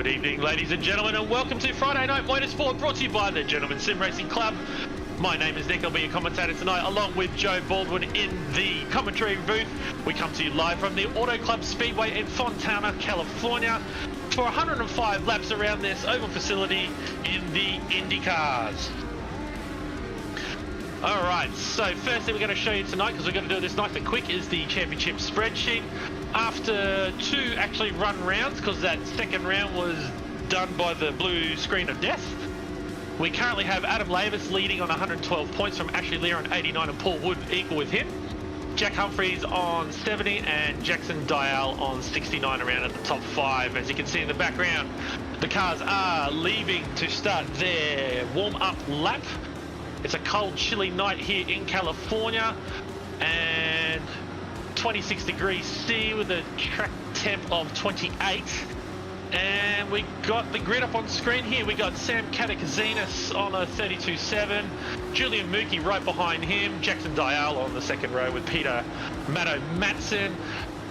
Good evening, ladies and gentlemen, and welcome to Friday Night Motorsport, brought to you by the Gentleman Sim Racing Club. My name is Nick, I'll be your commentator tonight, along with Joe Baldwin in the commentary booth. We come to you live from the Auto Club Speedway in Fontana, California, for 105 laps around this oval facility in the Indy cars. Alright, so first thing we're going to show you tonight, because we're going to do this nice and quick, is the championship spreadsheet. After two actually run rounds, because that second round was done by the blue screen of death, we currently have Adam Lavis leading on 112 points from Ashley Lear on 89 and Paul Wood equal with him. Jack Humphreys on 70 and Jackson Dial on 69 around at the top five. As you can see in the background, the cars are leaving to start their warm-up lap. It's a cold, chilly night here in California, and 26 degrees C with a track temp of 28. And we got the grid up on screen here. We got Sam Katakazinas on a 32.7, Julian Mookie right behind him, Jackson Dial on the second row with Peter Matto Matson,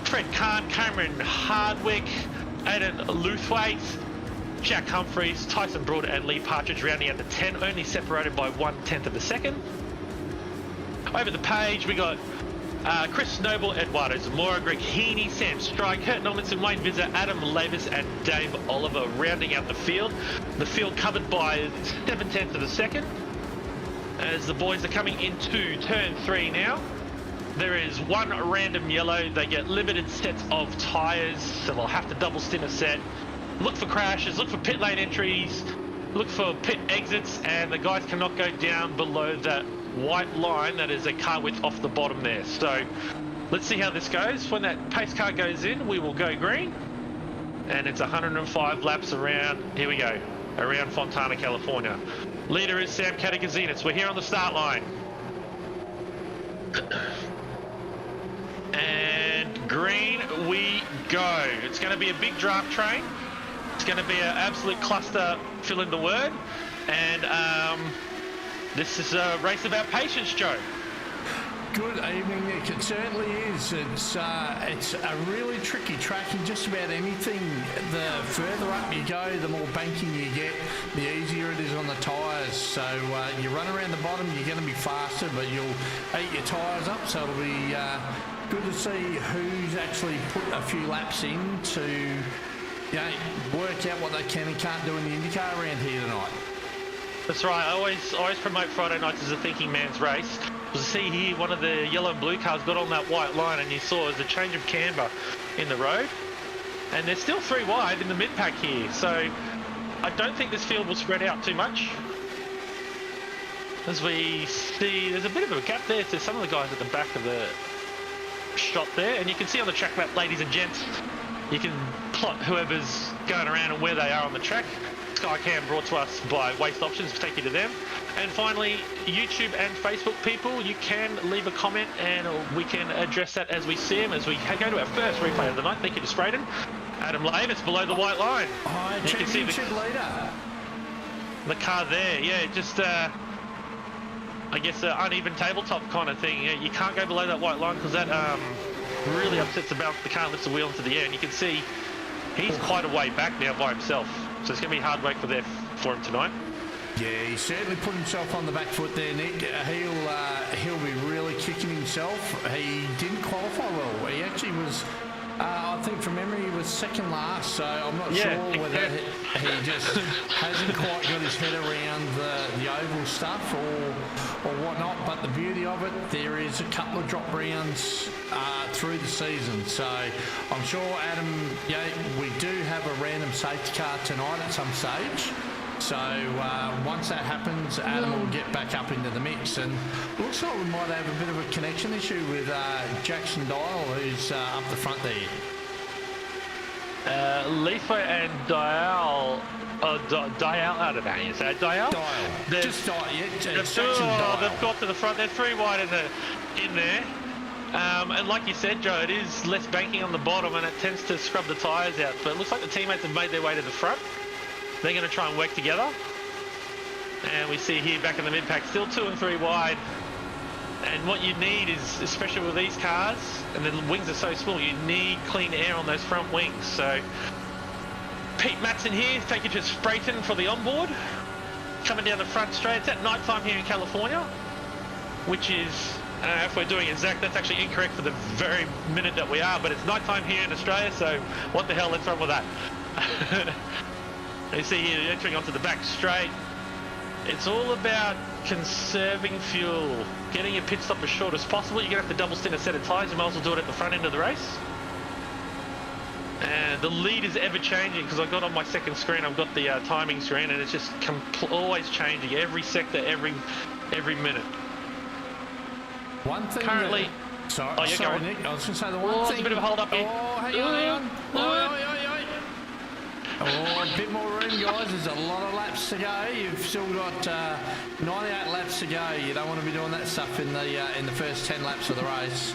Fred Kahn, Cameron Hardwick, Aidan Luthwaite, Jack Humphreys, Tyson Broad and Lee Partridge rounding out the 10, only separated by 1/10 of a second. Over the page we got Chris Noble, Eduardo Zamora, Greg Heaney, Sam Strike, Kurt Normanson, Wayne Visser, Adam Lavis and Dave Oliver rounding out the field. The field covered by 7/10 of a second. As the boys are coming into turn 3 now. There is one random yellow. They get limited sets of tyres, so they'll have to double stint a set. Look for crashes, look for pit lane entries, look for pit exits, and the guys cannot go down below that white line that is a car width off the bottom there. So let's see how this goes. When that pace car goes in, we will go green, and it's 105 laps around, here we go, around Fontana, California. Leader is Sam Katakazinas. We're here on the start line. And green we go. It's going to be a big draft train. It's going to be an absolute cluster, fill in the word. And this is a race about patience, Joe. Good evening, Nick. It certainly is. It's a really tricky track in just about anything. The further up you go, the more banking you get, the easier it is on the tyres. So you run around the bottom, you're going to be faster, but you'll eat your tyres up. So it'll be good to see who's actually put a few laps in to work out what they can and can't do in the Indycar around here tonight. That's right. I always promote Friday nights as a thinking man's race. To see here, one of the yellow and blue cars got on that white line, and you saw there's a change of camber in the road, and they're still 3 wide in the mid pack here. So I don't think this field will spread out too much. As we see, there's a bit of a gap there to some of the guys at the back of the shot there, and you can see on the track map, ladies and gents, you can plot whoever's going around and where they are on the track. Skycam brought to us by Waste Options, take you to them. And finally, YouTube and Facebook people, you can leave a comment and we can address that as we see them, as we go to our first replay of the night. Thank you to Sprayden. Adam Lavis below the white line. Oh, you can see the car there. Yeah, just I guess an uneven tabletop kind of thing. You can't go below that white line because that really upsets the balance. The car lifts the wheel into the air, and you can see he's quite a way back now by himself. So it's going to be hard work for him tonight. Yeah, he certainly put himself on the back foot there, Nick. He'll be really kicking himself. He didn't qualify well. He actually was, I think from memory, he was second last. So I'm not sure whether he just hasn't quite got his head around the oval stuff or whatnot. But the beauty of it, there is a couple of drop rounds through the season. So I'm sure, Adam, we do have a random safety car tonight at some stage. So once that happens, Adam will get back up into the mix, and looks like we might have a bit of a connection issue with Jackson Dial, who's up the front there. Leafo and Dial, Dial, I don't know how you say it, Dial? Dial, just Dial, yeah, they've got to the front, they're 3 wide in there. And like you said, Joe, it is less banking on the bottom and it tends to scrub the tyres out, but it looks like the teammates have made their way to the front. They're going to try and work together. And we see here back in the mid-pack, still 2 and 3 wide. And what you need is, especially with these cars, and the wings are so small, you need clean air on those front wings. So Pete Matson here, thank you to Sprayton for the onboard. Coming down the front straight. It's at night time here in California, which is, if we're doing exact, that's actually incorrect for the very minute that we are, but it's night time here in Australia, so what the hell, let's run with that. You see here, entering onto the back straight. It's all about conserving fuel, getting your pit stop as short as possible. You're going to have to double stint a set of tyres, you might as well do it at the front end of the race. And the lead is ever changing because I've got on my second screen, I've got the timing screen, and it's just always changing, every sector, every minute. One thing currently, sorry, Nick, I was going to say the one thing. There's a bit of a hold up here. Oh, hang on. Oh, a bit more room, guys. There's a lot of laps to go. You've still got 98 laps to go. You don't want to be doing that stuff in the first 10 laps of the race.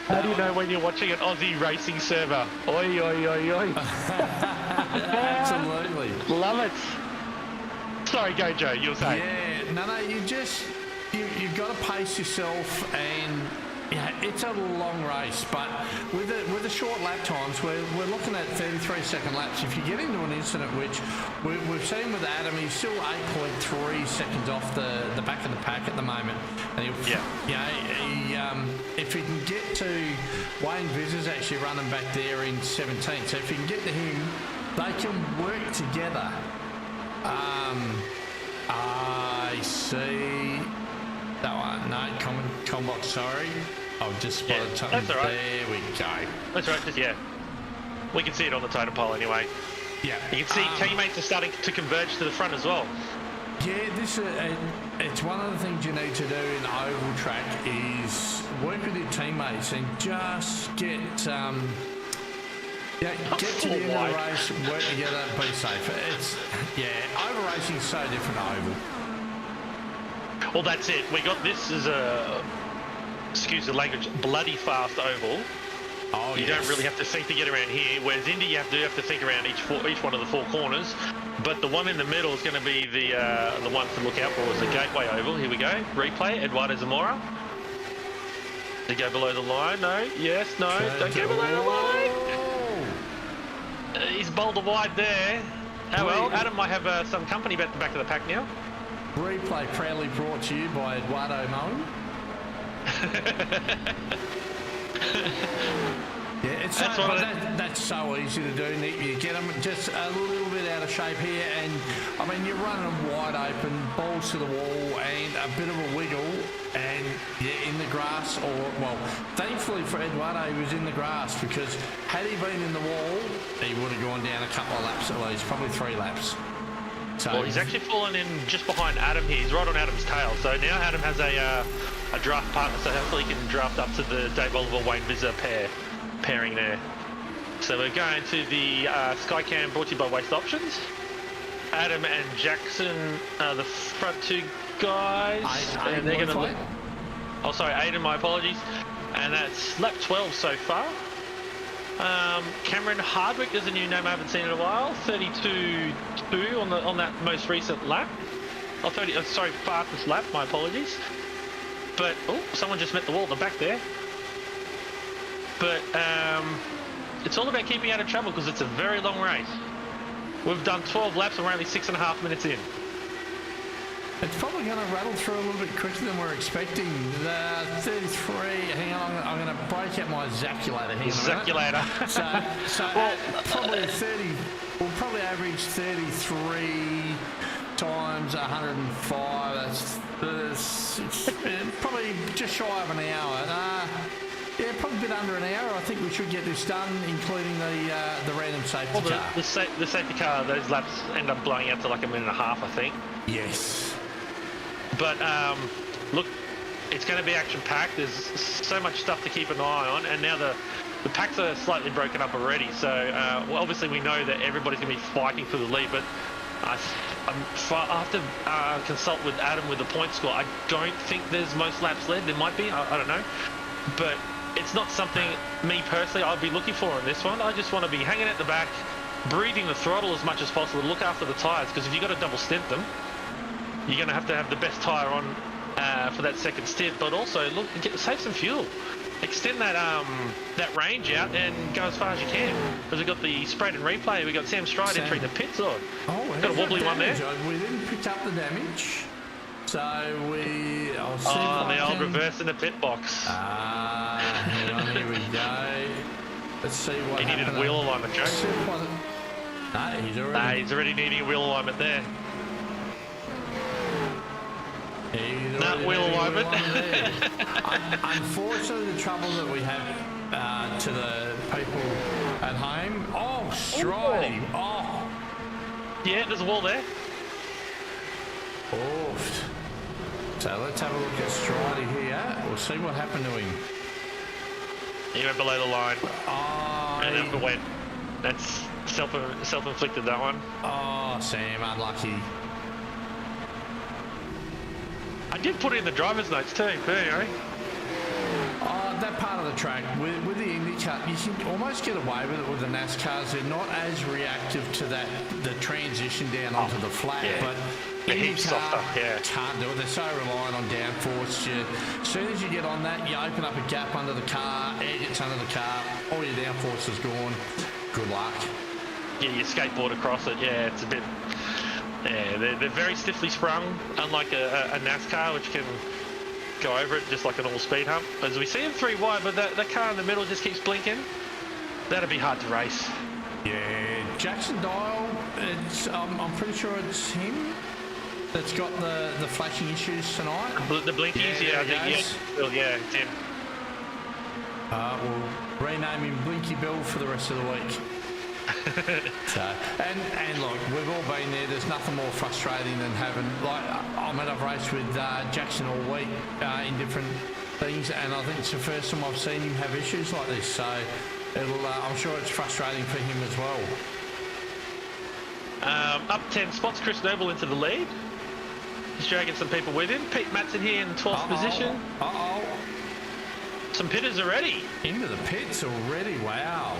How do you know when you're watching an Aussie racing server? Oi, oi, oi, oi. Absolutely. Love it. Sorry, go Joe, you were saying. Yeah, no, you've got to pace yourself, and it's a long race, but with the short lap times, we're looking at 33-second laps. If you get into an incident, which we've seen with Adam, he's still 8.3 seconds off the back of the pack at the moment. And if he can get to Wayne Viz's actually running back there in 17th, so if you can get to him, they can work together. I see that one. No, Combat, sorry. I've just spotted something. That's all right. There we go. That's right, just, yeah. We can see it on the totem pole anyway. Yeah. You can see teammates are starting to converge to the front as well. Yeah, it's one of the things you need to do in oval track is work with your teammates and just get to the end of the race, work together, be safe. Oval racing is so different to oval. Well, that's it. We got this as a, excuse the language, bloody fast oval. Oh, you don't really have to think to get around here, whereas Indy you have to think around each one of the four corners. But the one in the middle is going to be the one to look out for is the Gateway Oval. Here we go. Replay, Eduardo Zamora. Did he go below the line? No. Yes, no. Don't go below the line. He's bowled a wide there. Oh well, Adam might have some company at the back of the pack now. Replay proudly brought to you by Eduardo Moen. Yeah, that's so easy to do, Nick. You get them just a little bit out of shape here, and I mean you're running them wide open, balls to the wall, and a bit of a wiggle, and you're in the grass. Or well, thankfully for Eduardo, he was in the grass, because had he been in the wall, he would have gone down a couple of laps at least, probably 3 laps. So, well, he's actually fallen in just behind Adam here. He's right on Adam's tail. So now Adam has a draft partner, so hopefully he can draft up to the Dave Oliver Wayne Vizza pairing there. So we're going to the Skycam brought to you by Waste Options. Adam and Jackson are the front two guys. And they're going to. Oh, sorry, Aiden, my apologies. And that's lap 12 so far. Cameron Hardwick is a new name I haven't seen in a while. 32.2 on that most recent lap. Oh, fastest lap. My apologies. But someone just met the wall at the back there. But it's all about keeping out of trouble because it's a very long race. We've done 12 laps and we're only 6.5 minutes in. It's probably going to rattle through a little bit quicker than we're expecting. The 33, hang on, I'm going to break out my zaculator here. Zaculator. So probably 30, we'll probably average 33 times 105. That's probably just shy of an hour. Yeah, probably a bit under an hour. I think we should get this done, including the random safety car. The safety car, those laps end up blowing out to like 1.5 minutes, I think. Yes. But look, it's going to be action-packed. There's so much stuff to keep an eye on, and now the packs are slightly broken up already. So obviously we know that everybody's going to be fighting for the lead, but I have to consult with Adam with the point score. I don't think there's most laps led. There might be. I don't know, but it's not something me personally I'd be looking for in this one. I just want to be hanging at the back, breathing the throttle as much as possible, look after the tyres, because if you've got to double stint them, you're going to have the best tyre on for that second stint, but also look, save some fuel. extend that that range out and go as far as you can. Because we've got the spread and replay. We've got Sam Stride entering the pits. Got a wobbly one there. We didn't pick up the damage. So I'll see the old reverse in the pit box. Hang on, here we go. Let's see what he needed wheel alignment, Joe. No, he's already needing wheel alignment there. Wheel alignment. Unfortunately, the trouble that we have to the people at home. Oh, striding. Oh. Yeah, there's a wall there. Oofed. So let's have a look at Stridey here. We'll see what happened to him. He went below the line. Oh, and up it went. That's self-inflicted, that one. Oh, Sam, unlucky. I did put it in the driver's notes too, but anyway. Oh, that part of the track, with the Indycar, you can almost get away with it with the NASCARs. They're not as reactive to the transition down onto the flat, but the heap's softer, can't do it. They're so reliant on downforce. As soon as you get on that, you open up a gap under the car, air gets under the car, all your downforce is gone. Good luck. Yeah, you skateboard across it. Yeah, it's a bit... Yeah, they're very stiffly sprung, unlike a NASCAR, which can go over it just like a normal speed hump. As we see him 3 wide, but that car in the middle just keeps blinking. That'd be hard to race. Yeah, Jackson Dial, I'm pretty sure it's him that's got the flashing issues tonight. The blinkies, I think, yeah, it's him. We'll rename him Blinky Bill for the rest of the week. So, and look, we've all been there. There's nothing more frustrating than having, like, I've raced with Jackson all week in different things, and I think it's the first time I've seen him have issues like this. So I'm sure it's frustrating for him as well. Up 10 spots, Chris Noble into the lead. He's dragging some people with him. Pete Matson here in 12th position. Some pitters already. Into the pits already, wow.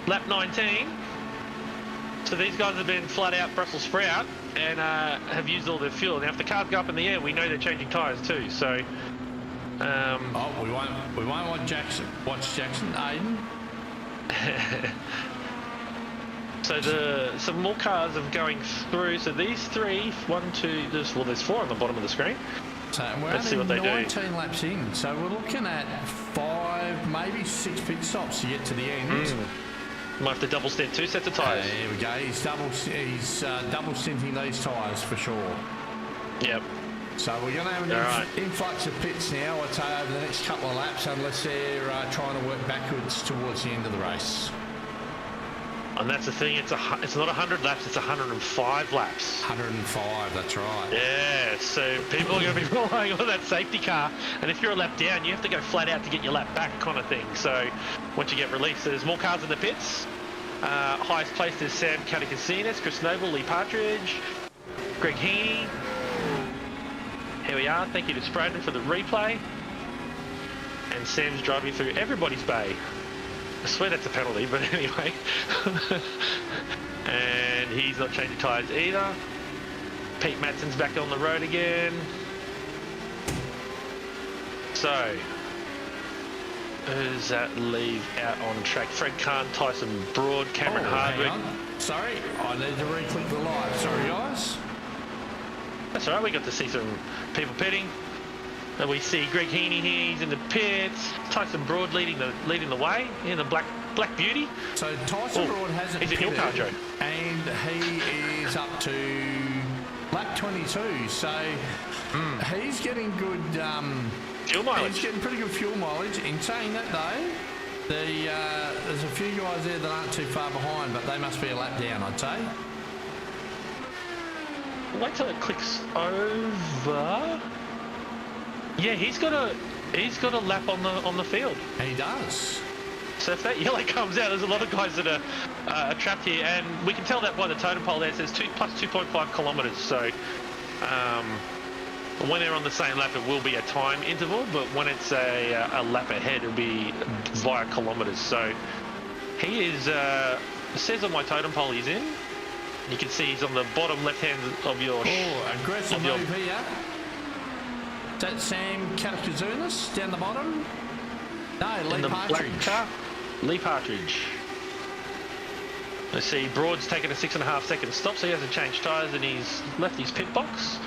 Lap 19. So these guys have been flat out Brussels sprout and have used all their fuel. Now if the cars go up in the air, we know they're changing tyres too. So we won't watch Jackson, Aiden. So some more cars are going through. So these 3, 1, 2, there's 4 on the bottom of the screen. So let's see what they 19 laps in. So we're looking at 5, maybe 6 pit stops to get to the end. Might have to double stint 2 sets of tyres. There we go. He's double stinting these tyres for sure. Yep. So we're going to have an influx of pits now, I'd say, over the next couple of laps, unless they're trying to work backwards towards the end of the race. And that's the thing, it's not 100 laps, it's 105 laps. 105, that's right. Yeah, so people are going to be relying on that safety car, and if you're a lap down, you have to go flat out to get your lap back kind of thing. So once you get released, there's more cars in the pits. Highest placed is Sam Catacasinas, Chris Noble, Lee Partridge, Greg Heaney. Here we are, thank you to Spraden for the replay. And Sam's driving through everybody's bay. I swear that's a penalty, but anyway. And he's not changing tyres either. Pete Matson's back on the road again. So, who's that leave out on track? Fred Kahn, Tyson Broad, Cameron Hardwick. Sorry, I need to re-click the live. Sorry, guys. That's all right, we got to see some people pitting. And we see Greg Heaney here, he's in the pits. Tyson Broad leading the way in the Black Beauty. So Tyson Broad hasn't pitted, in your car, Joe. And he is up to lap 22. So he's getting good fuel mileage. He's getting pretty good fuel mileage. In saying that though, there's a few guys there that aren't too far behind, but they must be a lap down, I'd say. Wait till it clicks over. Yeah, he's got a lap on the field. He does. So if that yellow comes out, there's a lot of guys that are trapped here, and we can tell that by the totem pole there. It says plus 2.5 kilometres. So when they're on the same lap, it will be a time interval, but when it's a lap ahead, it'll be via kilometres. So he is. It says on my totem pole he's in. You can see he's on the bottom left hand of your. Oh, aggressive move here. Is that Sam Catacasinas down the bottom? No, Lee in the black Partridge. car. Lee Partridge. Let's see, Broad's taken a 6.5 second stop, so he hasn't changed tyres and he's left his pit box.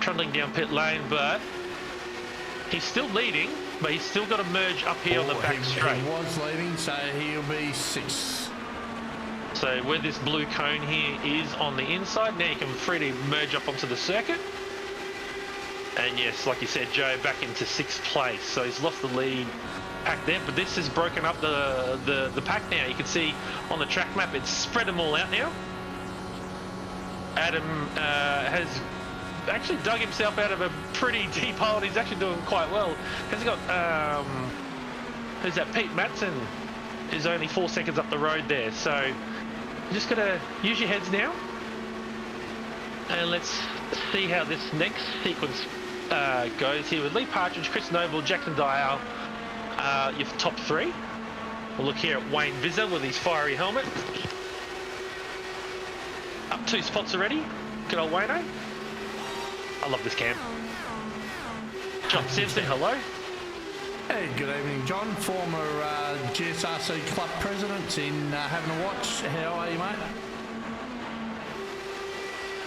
Trundling down pit lane, but he's still leading, but he's still got to merge up here on the back straight. He was leading, so he'll be 6. So where this blue cone here is on the inside, now you can freely merge up onto the circuit. And yes, like you said, Joe, back into 6th place. So he's lost the lead pack there, but this has broken up the pack now. You can see on the track map, it's spread them all out now. Adam has actually dug himself out of a pretty deep hole, and he's actually doing quite well. Has he got, who's that, Pete Matson is only 4 seconds up the road there. So you just got to use your heads now. And let's see how this next sequence goes here with Lee Partridge, Chris Noble, Jackson Dial, your top 3. We'll look here at Wayne Vizza with his fiery helmet. Up 2 spots already. Good old Wayno. I love this cam. John Simpson, hello. Hey, good evening, John. Former GSRC club president in having a watch. How are you, mate?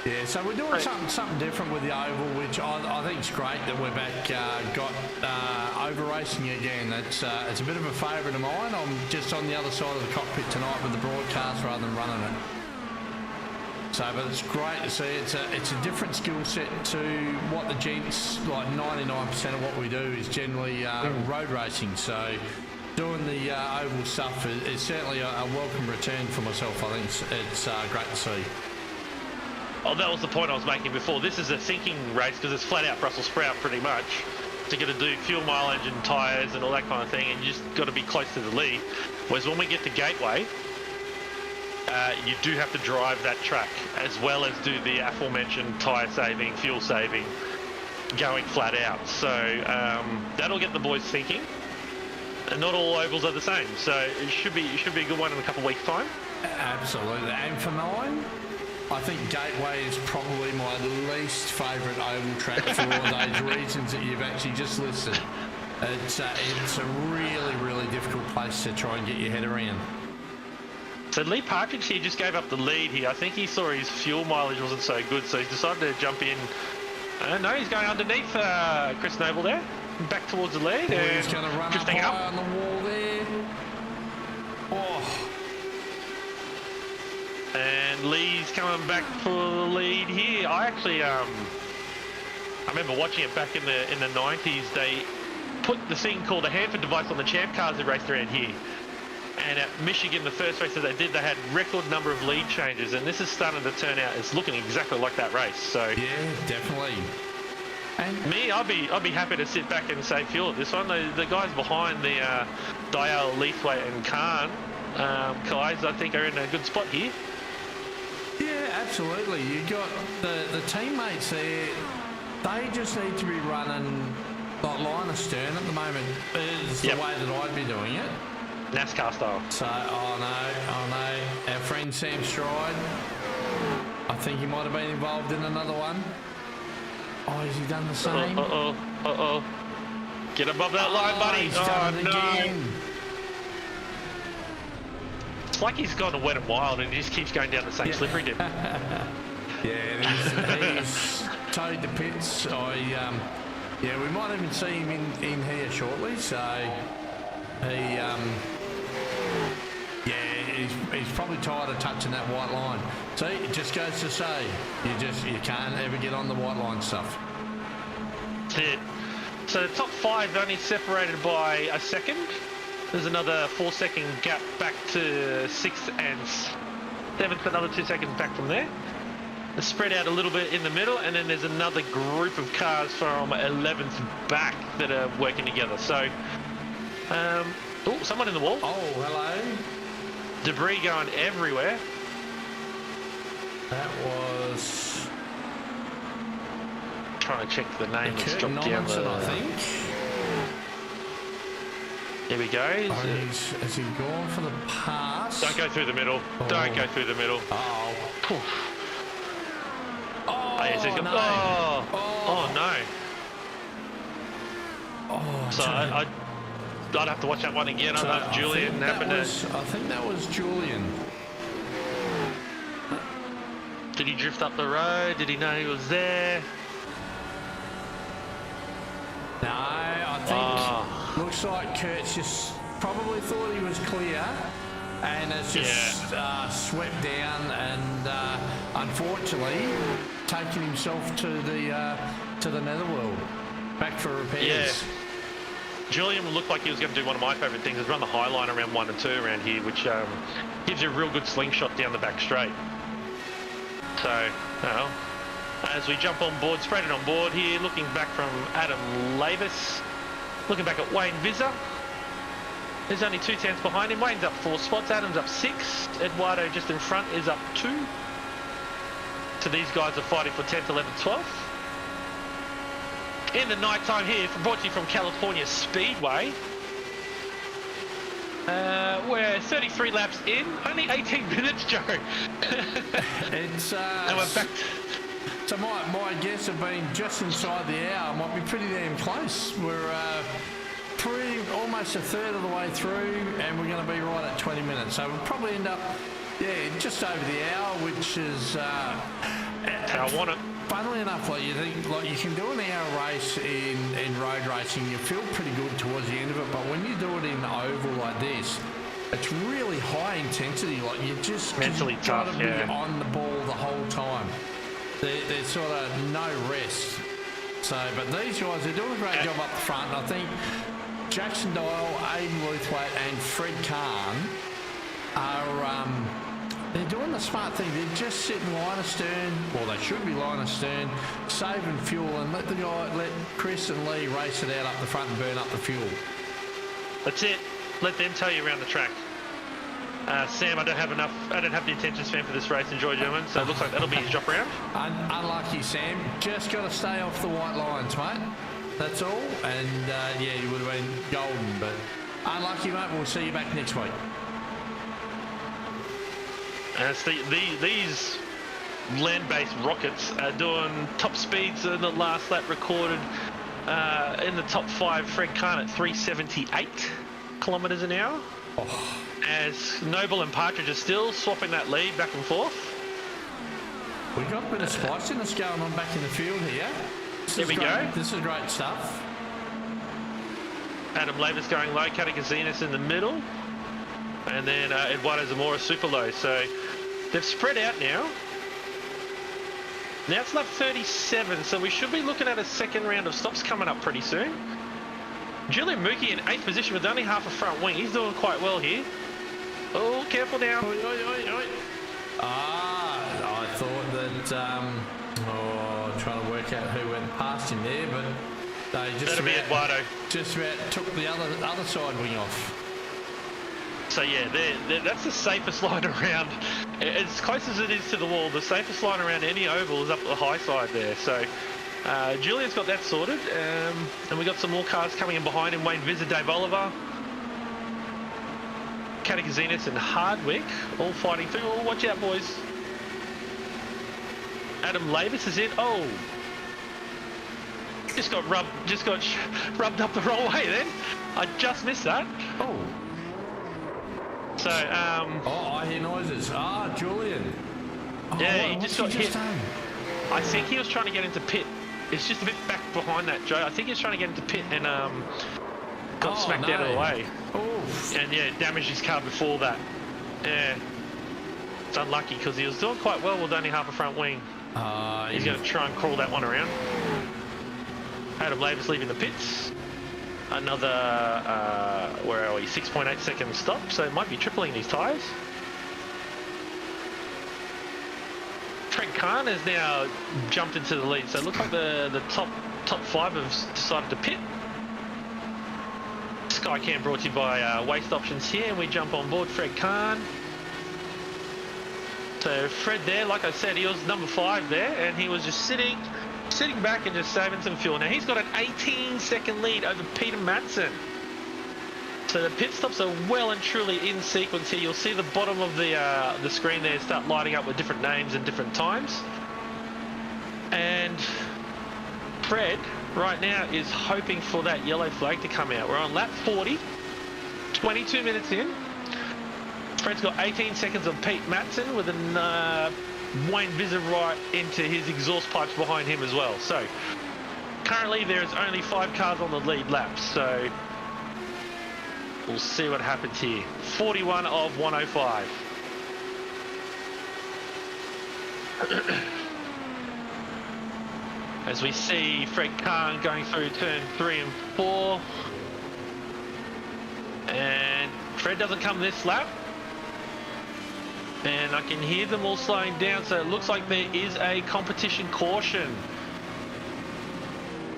Yeah, so we're doing something different with the oval, which I think is great that we're back, got over racing again. It's a bit of a favourite of mine. I'm just on the other side of the cockpit tonight with the broadcast rather than running it. So, but it's great to see. It's a different skill set to what the gents, like 99% of what we do is generally road racing. So doing the oval stuff is certainly a welcome return for myself. I think it's great to see. Oh, that was the point I was making before. This is a sinking race because it's flat out Brussels sprout pretty much. So you're going to do fuel mileage and tyres and all that kind of thing, and you just got to be close to the lead. Whereas when we get to Gateway, you do have to drive that track as well as do the aforementioned tyre saving, fuel saving, going flat out. So that'll get the boys thinking. And not all ovals are the same, so it should be a good one in a couple of weeks' time. Absolutely, and for mine, I think Gateway is probably my least favourite oval track for all those reasons that you've actually just listed. It's a really, really difficult place to try and get your head around. So Lee Partridge here just gave up the lead here. I think he saw his fuel mileage wasn't so good, so he's decided to jump in. No, he's going underneath Chris Noble there, back towards the lead. Well, he's going to run up high on the wall there. Oh. And Lee's coming back for the lead here. I actually, I remember watching it back in the 90s. They put the thing called a Hanford device on the champ cars that raced around here. And at Michigan, the first race that they did, they had record number of lead changes, and this is starting to turn out. It's looking exactly like that race. So yeah, definitely. And me, I'd be happy to sit back and save fuel at this one. The guys behind the Dial, Leithwaite, and Khan, guys, I think are in a good spot here. Yeah, absolutely. You got the teammates there. They just need to be running like line astern at the moment. Is the way that I'd be doing it. NASCAR style. So, oh no. Our friend Sam Stride, I think he might have been involved in another one. Oh, has he done the same? Uh-oh. Get above that line, buddy. He's done it again. It's like he's gone wet and wild and he just keeps going down the same slippery dip. Yeah, he's towed the pits. We might even see him in here shortly. So he's probably tired of touching that white line. See, it just goes to say you can't ever get on the white line stuff. That's it. So the top 5 only separated by a second. There's another 4-second gap back to 6th and 7th, another 2 seconds back from there. It's spread out a little bit in the middle, and then there's another group of cars from 11th back that are working together. So, someone in the wall. Oh, hello. Debris going everywhere. That was... Trying to check the name that's dropped down I think. There we go. Has he gone for the pass? Don't go through the middle. Oh. Don't go through the middle. Oh. Oh, yes, he's got... no. Oh, no. Oh, So I'd have to watch that one again. I don't know if Julian happened to... I think that was Julian. Did he drift up the road? Did he know he was there? No, I think looks like Kurt's just probably thought he was clear, and has just swept down, and unfortunately taken himself to the netherworld, back for repairs. Yeah. Julian looked like he was going to do one of my favourite things, is run the high line around 1 and 2 around here, which gives you a real good slingshot down the back straight. So, well, as we jump on board, spreading on board here, looking back from Adam Lavis, looking back at Wayne Visser. There's only 2 tenths behind him. Wayne's up 4 spots, Adam's up 6. Eduardo just in front is up 2. So these guys are fighting for 10th, 11th, 12th. In the night time here, brought to you from California Speedway. We're 33 laps in, only 18 minutes, Joe. It's and we're back. So my guess have been just inside the hour. Might be pretty damn close. We're almost a third of the way through, and we're going to be right at 20 minutes. So we'll probably end up, just over the hour, which is how I want it. Funnily enough, like you think, like you can do an hour race in road racing, you feel pretty good towards the end of it. But when you do it in oval like this, it's really high intensity. Like you just mentally tough, gotta be on the ball the whole time. There's sort of no rest. So, but these guys, they're doing a great job up the front. I think Jackson Dial, Aidan Luthwaite, and Fred Kahn are. They're doing the smart thing. They're just sitting line astern. Well, they should be line astern, saving fuel, and let Chris and Lee race it out up the front and burn up the fuel. That's it. Let them tell you around the track. Sam, I don't have the intention span for this race. Enjoy, gentlemen. So it looks like that'll be his drop round. Unlucky, Sam. Just got to stay off the white lines, mate. That's all. And you would have been golden, but unlucky, mate. We'll see you back next week. And it's these land-based rockets are doing top speeds in the last lap recorded in the top 5. Fred Kahn at 378 kilometres an hour. Oh. As Noble and Partridge are still swapping that lead back and forth. We got a bit of spiciness going on back in the field here. Here we go. This is great stuff. Adam Lavis going low, Catacasinas in the middle. And then Eduardo Zamora super low. So they've spread out now. Now it's lap 37, so we should be looking at a second round of stops coming up pretty soon. Julian Mookie in 8th position with only half a front wing. He's doing quite well here. Oh, careful now. Oi, oi, oi, oi. I thought that, trying to work out who went past him there, but they just about took the other side wing off. So yeah, that's the safest line around. As close as it is to the wall, the safest line around any oval is up the high side there. So Julian's got that sorted, and we got some more cars coming in behind him. Wayne Visser, Dave Oliver, Catacasinas and Hardwick all fighting through. Oh, watch out, boys. Adam Lavis is in. Oh, just got rubbed up the wrong way then. I just missed that. Oh. So, I hear noises. Julian. Yeah, he just got hit. I think he was trying to get into pit. It's just a bit back behind that, Joe. I think he was trying to get into pit and got smacked out of the way. Oof. And damaged his car before that. Yeah. It's unlucky because he was doing quite well with only half a front wing. He's going to try and crawl that one around. Adam Lavis leaving the pits. Another, where are we, 6.8 second stop, so it might be tripling these tyres. Fred Kahn has now jumped into the lead, so it looks like the top 5 have decided to pit. Skycam brought to you by Waste Options here, and we jump on board Fred Kahn. So Fred there, like I said, he was number 5 there, and he was just sitting back and just saving some fuel. Now he's got an 18-second lead over Peter Madsen. So the pit stops are well and truly in sequence here. You'll see the bottom of the screen there start lighting up with different names and different times. And Fred right now is hoping for that yellow flag to come out. We're on lap 40. 22 minutes in. Fred's got 18 seconds of Pete Matson with an Wayne Vizor right into his exhaust pipes behind him as well. So currently there is only 5 cars on the lead lap. So we'll see what happens here. 41 of 105. As we see Fred Kahn going through turn 3 and 4. And Fred doesn't come this lap. And I can hear them all slowing down, so it looks like there is a competition caution.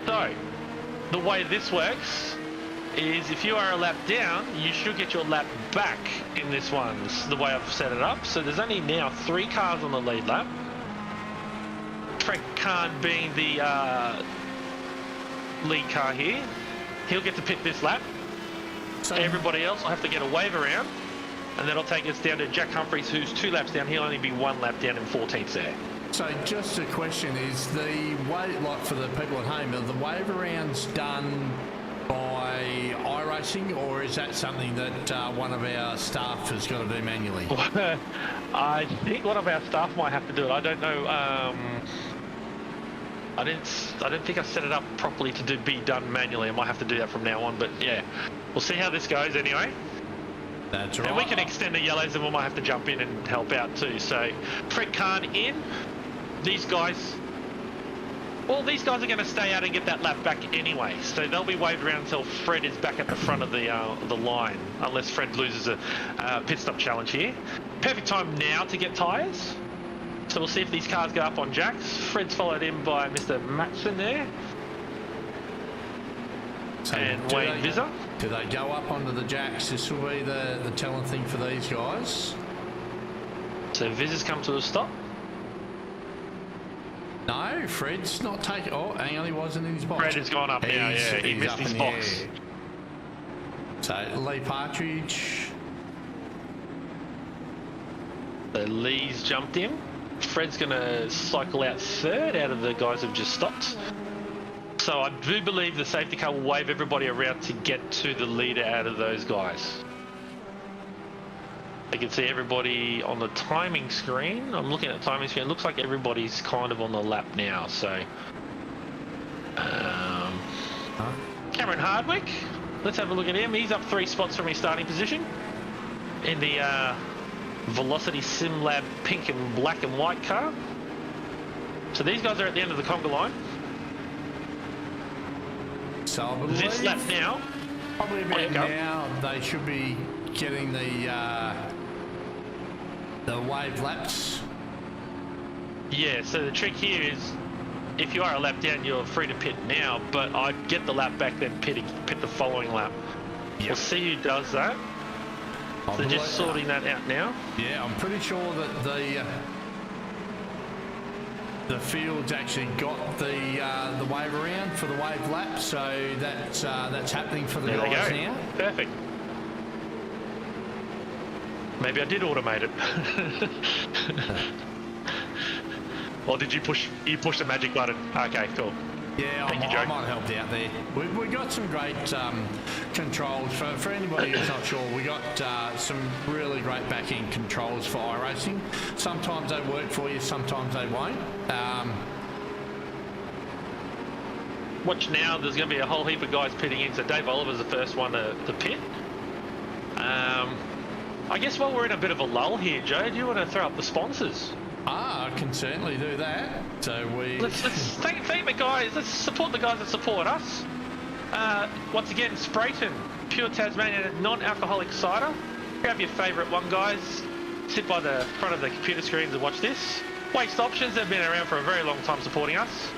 So, the way this works is if you are a lap down, you should get your lap back in this one. This is the way I've set it up. So there's only now 3 cars on the lead lap. Fred Kahn being the lead car here. He'll get to pit this lap. So everybody else will have to get a wave around. And that'll take us down to Jack Humphreys, who's 2 laps down. He'll only be 1 lap down in 14th there. So just a question, is the wave, like for the people at home, are the wave arounds done by iRacing, or is that something that one of our staff has got to do manually? I think one of our staff might have to do it. I don't know. I don't think I set it up properly to be done manually. I might have to do that from now on, but yeah, we'll see how this goes anyway. That's right. And we can extend the yellows and we might have to jump in and help out too. So Fred Kahn in. These guys, well, these guys are going to stay out and get that lap back anyway. So they'll be waved around until Fred is back at the front of the line, unless Fred loses a pit stop challenge here. Perfect time now to get tyres. So we'll see if these cars go up on jacks. Fred's followed in by Mr. Matson there. So and Wayne Vizor. Do they go up onto the jacks? This will be the telling thing for these guys. So Vizor's come to a stop. No, Fred's not taking... Oh, hang on, he wasn't in his box. Fred has gone up now, yeah. He missed his box. So Lee Partridge. So Lee's jumped in. Fred's going to cycle out 3rd out of the guys who've just stopped. So I do believe the safety car will wave everybody around to get to the leader out of those guys. You can see everybody on the timing screen. I'm looking at the timing screen. It looks like everybody's kind of on the lap now. So Cameron Hardwick, let's have a look at him. He's up 3 spots from his starting position in the Velocity Sim Lab pink and black and white car. So these guys are at the end of the conga line. So this lap now, probably about now, they should be getting the wave laps. Yeah, so the trick here is if you are a lap down, you're free to pit now, but I'd get the lap back, then pit the following lap. Yep. We'll see who does that. So just sorting that out now. Yeah, I'm pretty sure that the field's actually got the wave around for the wave lap, so that's happening for the guys now. Perfect. Maybe I did automate it. Or did you push the magic button? Okay, cool. Yeah, I might have helped out there. We got some great controls. For anybody who's not sure, we got some really great back-end controls for iRacing. Sometimes they work for you, sometimes they won't. Watch now, there's going to be a whole heap of guys pitting in. So Dave Oliver's the first one to pit. I guess while we're in a bit of a lull here, Joe, do you want to throw up the sponsors? I can certainly do that. So let's thank the guys. Let's support the guys that support us. Once again, Sprayton, pure Tasmanian non-alcoholic cider. Grab your favourite one, guys. Sit by the front of the computer screens and watch this. Waste Options, they've been around for a very long time supporting us.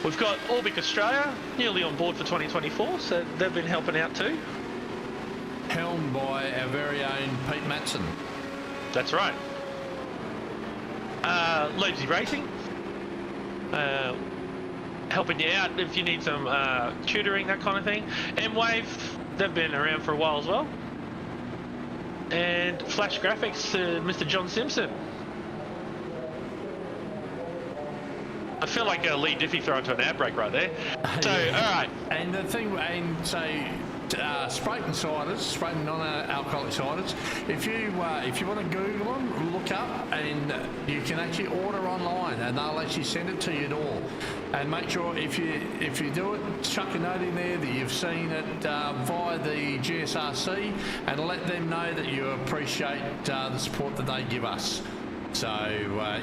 We've got Orbic Australia, newly on board for 2024, so they've been helping out too. Helmed by our very own Pete Matson. That's right. Leipzig Racing, helping you out if you need some tutoring, that kind of thing. M-Wave, they've been around for a while as well. And Flash Graphics, Mr. John Simpson. I feel like Lee Diffie thrown to an ad break right there. So, all right. And the thing, and so Sprayton ciders, Sprayton non-alcoholic ciders. If you want to Google them, look up, and you can actually order online, and they'll actually send it to your door. And make sure if you do it, chuck a note in there that you've seen it via the GSRC, and let them know that you appreciate the support that they give us. So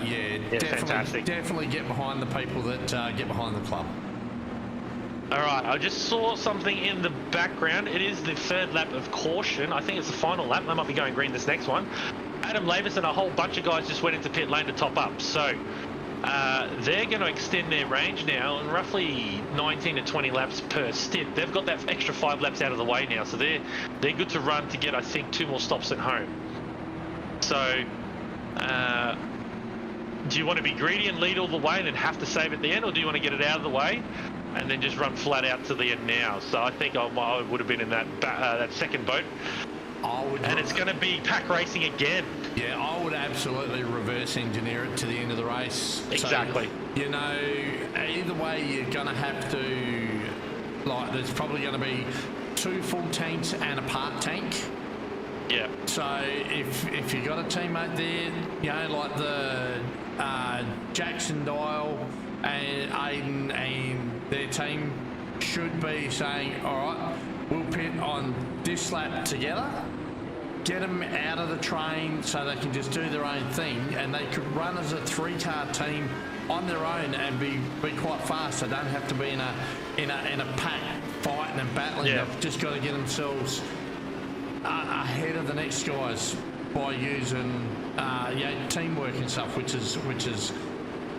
yeah, definitely get behind the people that get behind the club. All right, I just saw something in the background. It is the third lap of caution. I think it's the final lap. They might be going green this next one. Adam Lavis and a whole bunch of guys just went into pit lane to top up. So they're going to extend their range now, and roughly 19 to 20 laps per stint. They've got that extra 5 laps out of the way now, so they're good to run to get, I think, 2 more stops at home. So do you want to be greedy and lead all the way and then have to save at the end, or do you want to get it out of the way and then just run flat out to the end now? So I think I would have been in that second boat. And it's going to be pack racing again. Yeah, I would absolutely reverse engineer it to the end of the race. Exactly. So, you know, either way you're going to have to, like, there's probably going to be 2 full tanks and a part tank. Yeah. So if you got a teammate there, you know, like the Jackson Dial and Aiden and their team should be saying, all right, we'll pit on this lap together, get them out of the train so they can just do their own thing, and they could run as a 3-car team on their own and be quite fast. They don't have to be in a pack fighting and battling. Yeah. They've just got to get themselves ahead of the next guys by using teamwork and stuff, which is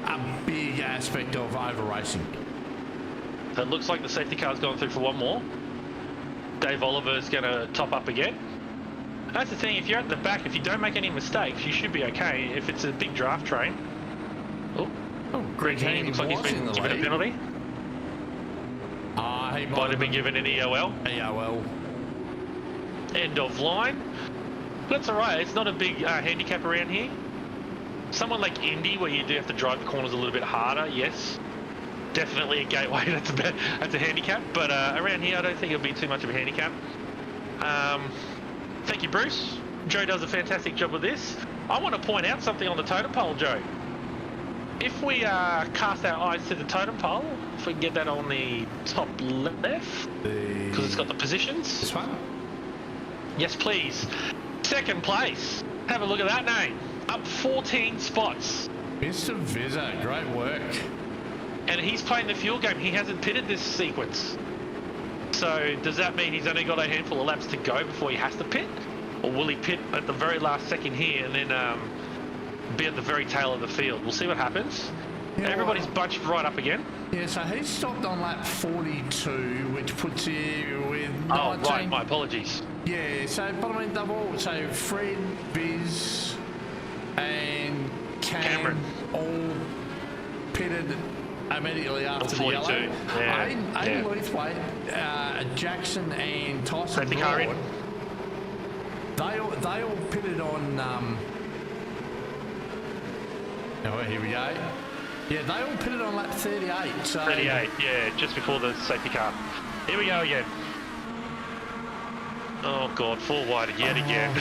a big aspect of over racing. So it looks like the safety car's gone through for one more. Dave Oliver's going to top up again. That's the thing, if you're at the back, if you don't make any mistakes, you should be okay. If it's a big draft train. Oh, Greg Heaney looks like he's been given a penalty. He might have been given an EOL. EOL. End of line. That's alright, it's not a big handicap around here. Someone like Indy, where you do have to drive the corners a little bit harder, yes. Definitely a gateway, that's a handicap. But around here, I don't think it'll be too much of a handicap. Thank you, Bruce. Joe does a fantastic job with this. I want to point out something on the totem pole, Joe. If we cast our eyes to the totem pole, if we can get that on the top left, because it's got the positions. This one? Yes, please. Second place. Have a look at that name. Up 14 spots. Mr. Vizza, great work. And he's playing the fuel game. He hasn't pitted this sequence. So does that mean he's only got a handful of laps to go before he has to pit? Or will he pit at the very last second here and then be at the very tail of the field? We'll see what happens. Yeah, everybody's bunched right up again. Yeah, so he stopped on lap 42, which puts you with 19. Oh, right, my apologies. Yeah, so, but I mean, they've all, so Fred, Biz, and Cameron all pitted immediately after the yellow. Yeah. Aiden Leithwaite, Jackson and Tyson Safety car in. They all pitted on, oh, here we go. Yeah, they all pitted on lap 38. So 38, yeah, just before the safety car. Here we go again. Oh God, 4 wide yet again.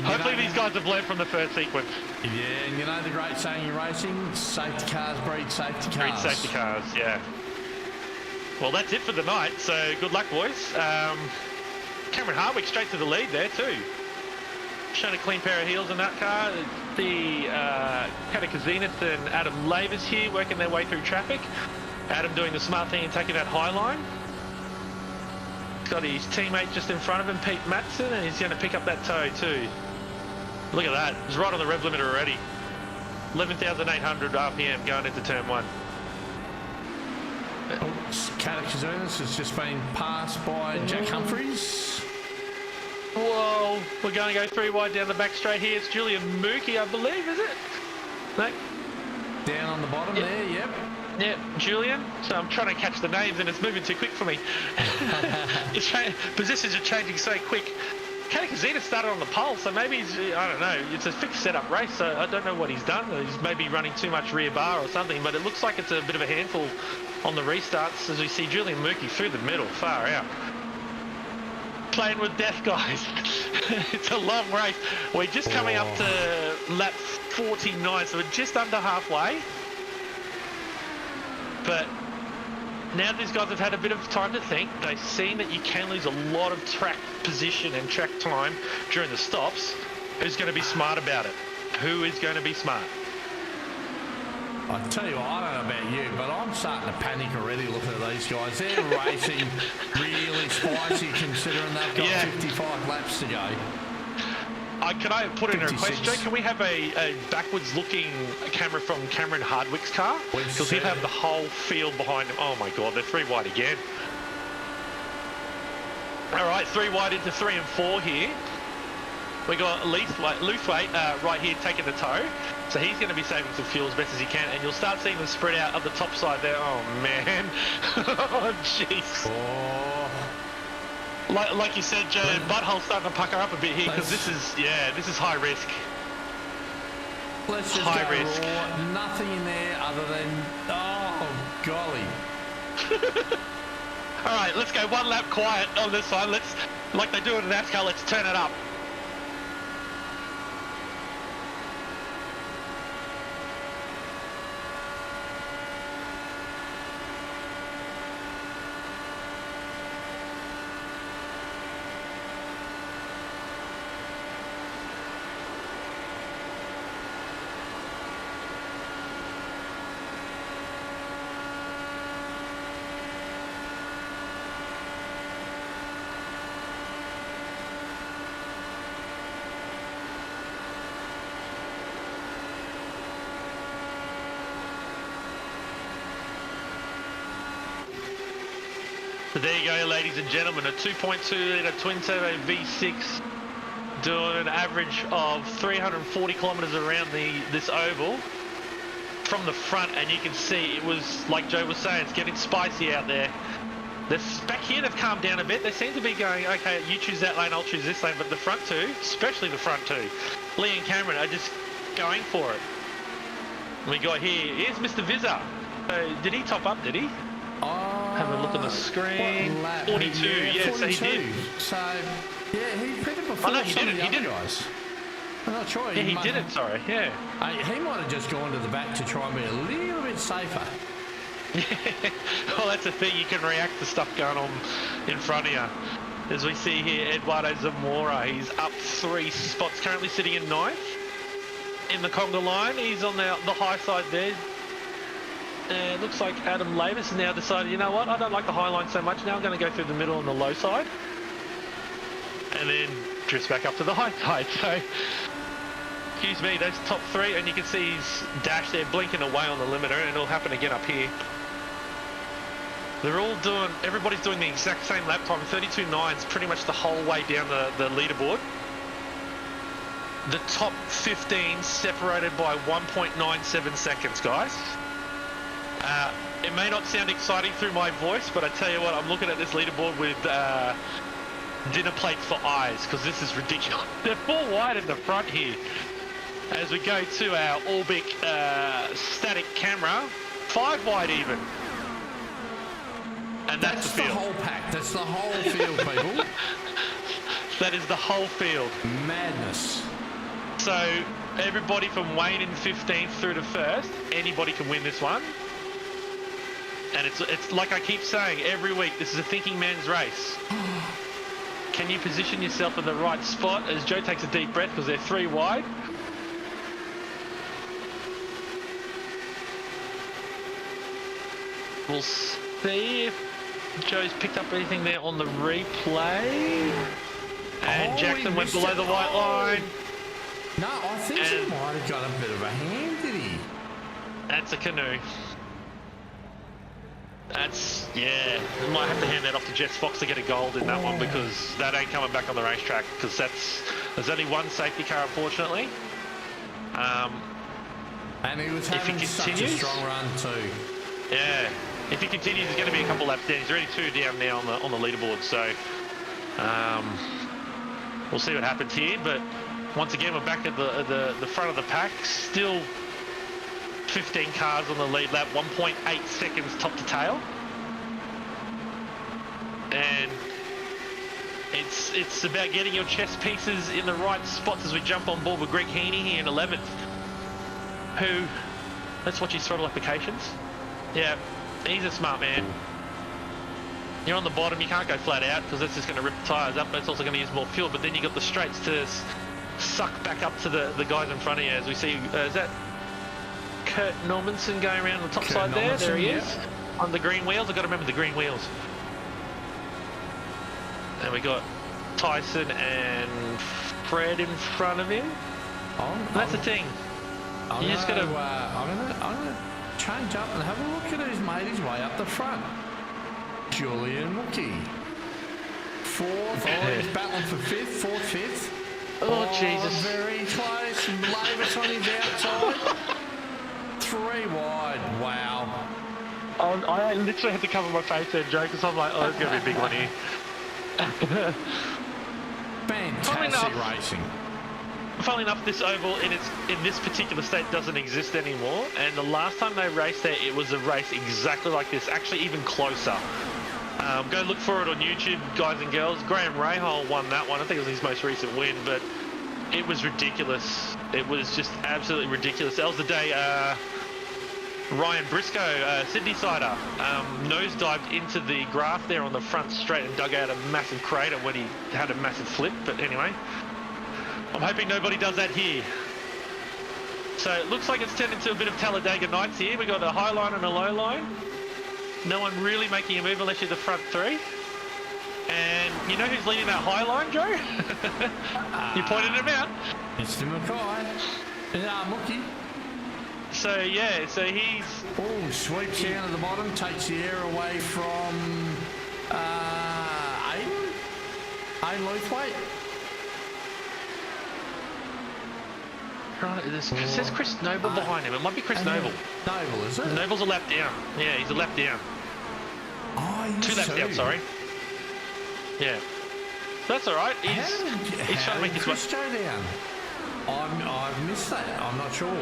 Hopefully these guys have learned from the first sequence. Yeah, and you know the great saying in racing, safety cars breed safety cars. Breed safety cars, yeah. Well, that's it for the night, so good luck, boys. Cameron Hardwick straight to the lead there too. Showing a clean pair of heels in that car. The Katakazinas and Adam Lavis here working their way through traffic. Adam doing the smart thing and taking that high line. He's got his teammate just in front of him, Pete Matson, and he's going to pick up that toe too. Look at that, he's right on the rev limiter already. 11,800 RPM going into turn 1. Katakazinas has just been passed by Jack Humphries. Whoa, we're going to go 3 wide down the back straight here. It's Julian Mookie, I believe, is it? No. Down on the bottom there, yep. Yeah, Julian. So I'm trying to catch the names and it's moving too quick for me. Positions are changing so quick. Katakazinas started on the pole, so maybe he's, I don't know, it's a fixed setup race, so I don't know what he's done. He's maybe running too much rear bar or something, but it looks like it's a bit of a handful on the restarts as we see Julian Mookie through the middle, far out. playing with death, guys. It's a long race. We're just coming up to lap 49, so we're just under halfway. But now these guys have had a bit of time to think. They've seen that you can lose a lot of track position and track time during the stops. Who's going to be smart about it? Who is going to be smart? I tell you what, I don't know about you, but I'm starting to panic already looking at these guys. They're racing really spicy considering they've got 55 laps to go. Can I put in a 56. request, Joe? Can we have a backwards-looking camera from Cameron Hardwick's car? Because he'd have the whole field behind him. Oh my God, they're 3 wide again. All right, 3 wide into 3 and 4 here. We got Luthwaite right here taking the tow. So he's going to be saving some fuel as best as he can, and you'll start seeing them spread out up the top side there. Oh man, oh jeez. Oh. Like you said, Joe, butthole's starting to pucker up a bit here because this is high risk. Let's just high go risk. raw. Nothing in there other than golly. All right, let's go 1 lap quiet on this side. Let's, like they do in NASCAR, let's turn it up. So there you go, ladies and gentlemen, a 2.2 litre twin turbo V6 doing an average of 340 kilometres around this oval from the front, and you can see it was, like Joe was saying, it's getting spicy out there. Back here they've calmed down a bit. They seem to be going, okay, you choose that lane, I'll choose this lane, but the front two, especially the front two, Lee and Cameron are just going for it. We got here's Mr. Vizza. Did he top up, did he? Have a look at the screen. 42, yeah, 42. So he did. So, yeah, he put it before he some did of it, the he did other it. guys. I'm not sure. Yeah, he did it, sorry, yeah. He might have just gone to the back to try and be a little bit safer. Yeah, well, that's the thing. You can react to stuff going on in front of you. As we see here, Eduardo Zamora, he's up 3 spots, currently sitting in 9th. In the conga line, he's on the high side there. And it looks like Adam Lavis has now decided, you know what, I don't like the high line so much, now I'm going to go through the middle and the low side. And then drifts back up to the high side. So, excuse me, those top 3, and you can see his dash there blinking away on the limiter, and it'll happen again up here. They're all doing, everybody's doing the exact same lap time, 32.9s pretty much the whole way down the leaderboard. The top 15 separated by 1.97 seconds, guys. It may not sound exciting through my voice, but I tell you what, I'm looking at this leaderboard with dinner plates for eyes, because this is ridiculous. They're 4 wide in the front here. As we go to our Orbic static camera, 5 wide even. And that's the field. That's the whole pack. That's the whole field, people. That is the whole field. Madness. So everybody from Wayne in 15th through to 1st, anybody can win this one. And it's like I keep saying every week, this is a thinking man's race. Can you position yourself in the right spot as Joe takes a deep breath because they're 3 wide? We'll see if Joe's picked up anything there on the replay. And Jackson went below the white line. No, I think he might have got a bit of a hand, did he? That's a canoe. That's, yeah, we might have to hand that off to Jess Fox to get a gold in that one, because that ain't coming back on the racetrack, because there's only one safety car, unfortunately. And he was having such a strong run too. Yeah, if he continues, he's going to be a couple laps down. He's already 2 down now on the leaderboard, so we'll see what happens here. But once again, we're back at the front of the pack, still 15 cars on the lead lap, 1.8 seconds top to tail. And it's about getting your chess pieces in the right spots as we jump on board with Greg Heaney here in 11th. Who, let's watch his throttle applications. Yeah, he's a smart man. You're on the bottom, you can't go flat out because that's just going to rip the tyres up, but it's also going to use more fuel. But then you got the straights to suck back up to the guys in front of you. As we see, is that Kurt Normanson going around the top side there? There he is. On the green wheels. I've got to remember the green wheels. And we got Tyson and Fred in front of him. That's the thing. You just got to... I'm gonna change up and have a look at who's made his way up the front. Julian Mookie. Fourth. Oh, he's battling for fifth. Fourth, fifth. Oh, Jesus. Very close. Lavis on his outside. 3 wide. Wow. I literally had to cover my face there, Joe, because I'm like, oh, there's going to be a big one here. Fantastic racing. Funnily enough, this oval in this particular state doesn't exist anymore, and the last time they raced there, it was a race exactly like this, actually even closer. Go look for it on YouTube, guys and girls. Graham Rahal won that one. I think it was his most recent win, but it was ridiculous. It was just absolutely ridiculous. That was the day Ryan Briscoe, Sydney-sider, nosedived into the grass there on the front straight and dug out a massive crater when he had a massive flip. But anyway, I'm hoping nobody does that here. So it looks like it's turned into a bit of Talladega Nights here. We've got a high line and a low line. No one really making a move unless you're the front three. And you know who's leading that high line, Joe? You pointed him out. Mr. Mackay. Mookie. So yeah, so he's... Oh, sweeps down at the bottom, takes the air away from Aiden Luthwaite. Right, it says Chris Noble behind him. It might be Chris Noble. Noble, is it? Noble's a lap down. Yeah, he's a lap down. Oh, 2 laps down, sorry. Yeah. That's all right. He's trying to make his way. Chris go down? I've missed that. I'm not sure.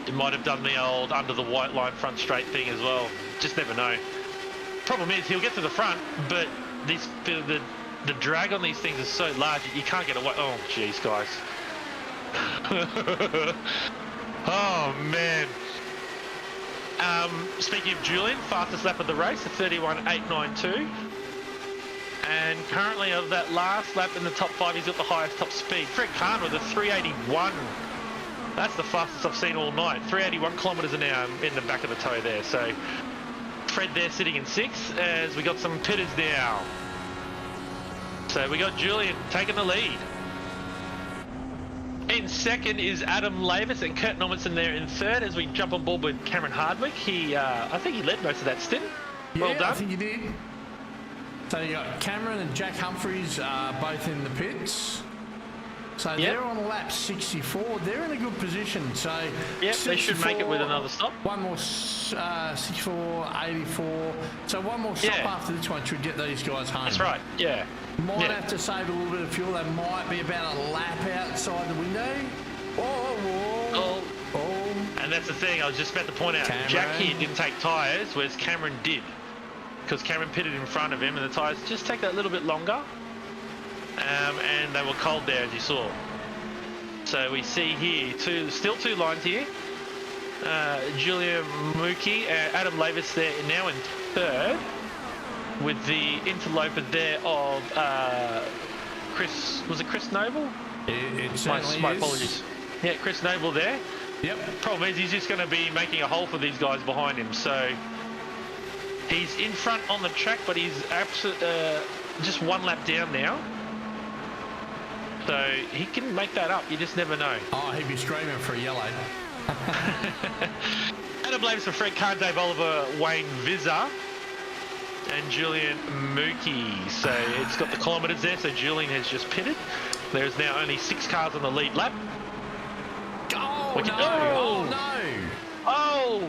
It might have done the old under the white line front straight thing as well. Just never know. Problem is, he'll get to the front, but the drag on these things is so large that you can't get away. Oh, jeez, guys. Oh, man. Speaking of Julian, fastest lap of the race, a 31.892. And currently of that last lap in the top 5, he's got the highest top speed. Fred Kahn with a 381. That's the fastest I've seen all night. 381 kilometres an hour in the back of the toe there. So Fred there sitting in 6th as we got some pitters now. So we got Julian taking the lead. In 2nd is Adam Lavis and Kurt Normanson there in 3rd as we jump on board with Cameron Hardwick. I think he led most of that stint. Well done. I think he did. So you got Cameron and Jack Humphreys both in the pits. So they're on lap 64. They're in a good position. So they should make it with another stop. One more 64, 84. So one more stop after this one should get these guys home. That's right. Yeah. Might have to save a little bit of fuel. They might be about a lap outside the window. Oh. And that's the thing. I was just about to point out. Cameron. Jack here didn't take tyres, whereas Cameron did. Because Cameron pitted in front of him and the tyres just take that little bit longer. And they were cold there, as you saw. So we see here still two lines here. Julia Mookie, Adam Lavis there now in 3rd, with the interloper there of Chris. Was it Chris Noble? It certainly my is. apologies. Yeah, Chris Noble there. Yep. Problem is, he's just going to be making a hole for these guys behind him. So he's in front on the track, but he's just 1 lap down now. So he can make that up. You just never know. Oh, he'd be screaming for a yellow. Adam Lavis for Fred Kahn, Dave Oliver, Wayne Vizza, and Julian Mookie. So it's got the kilometres there. So Julian has just pitted. There's now only 6 cars on the lead lap. Oh!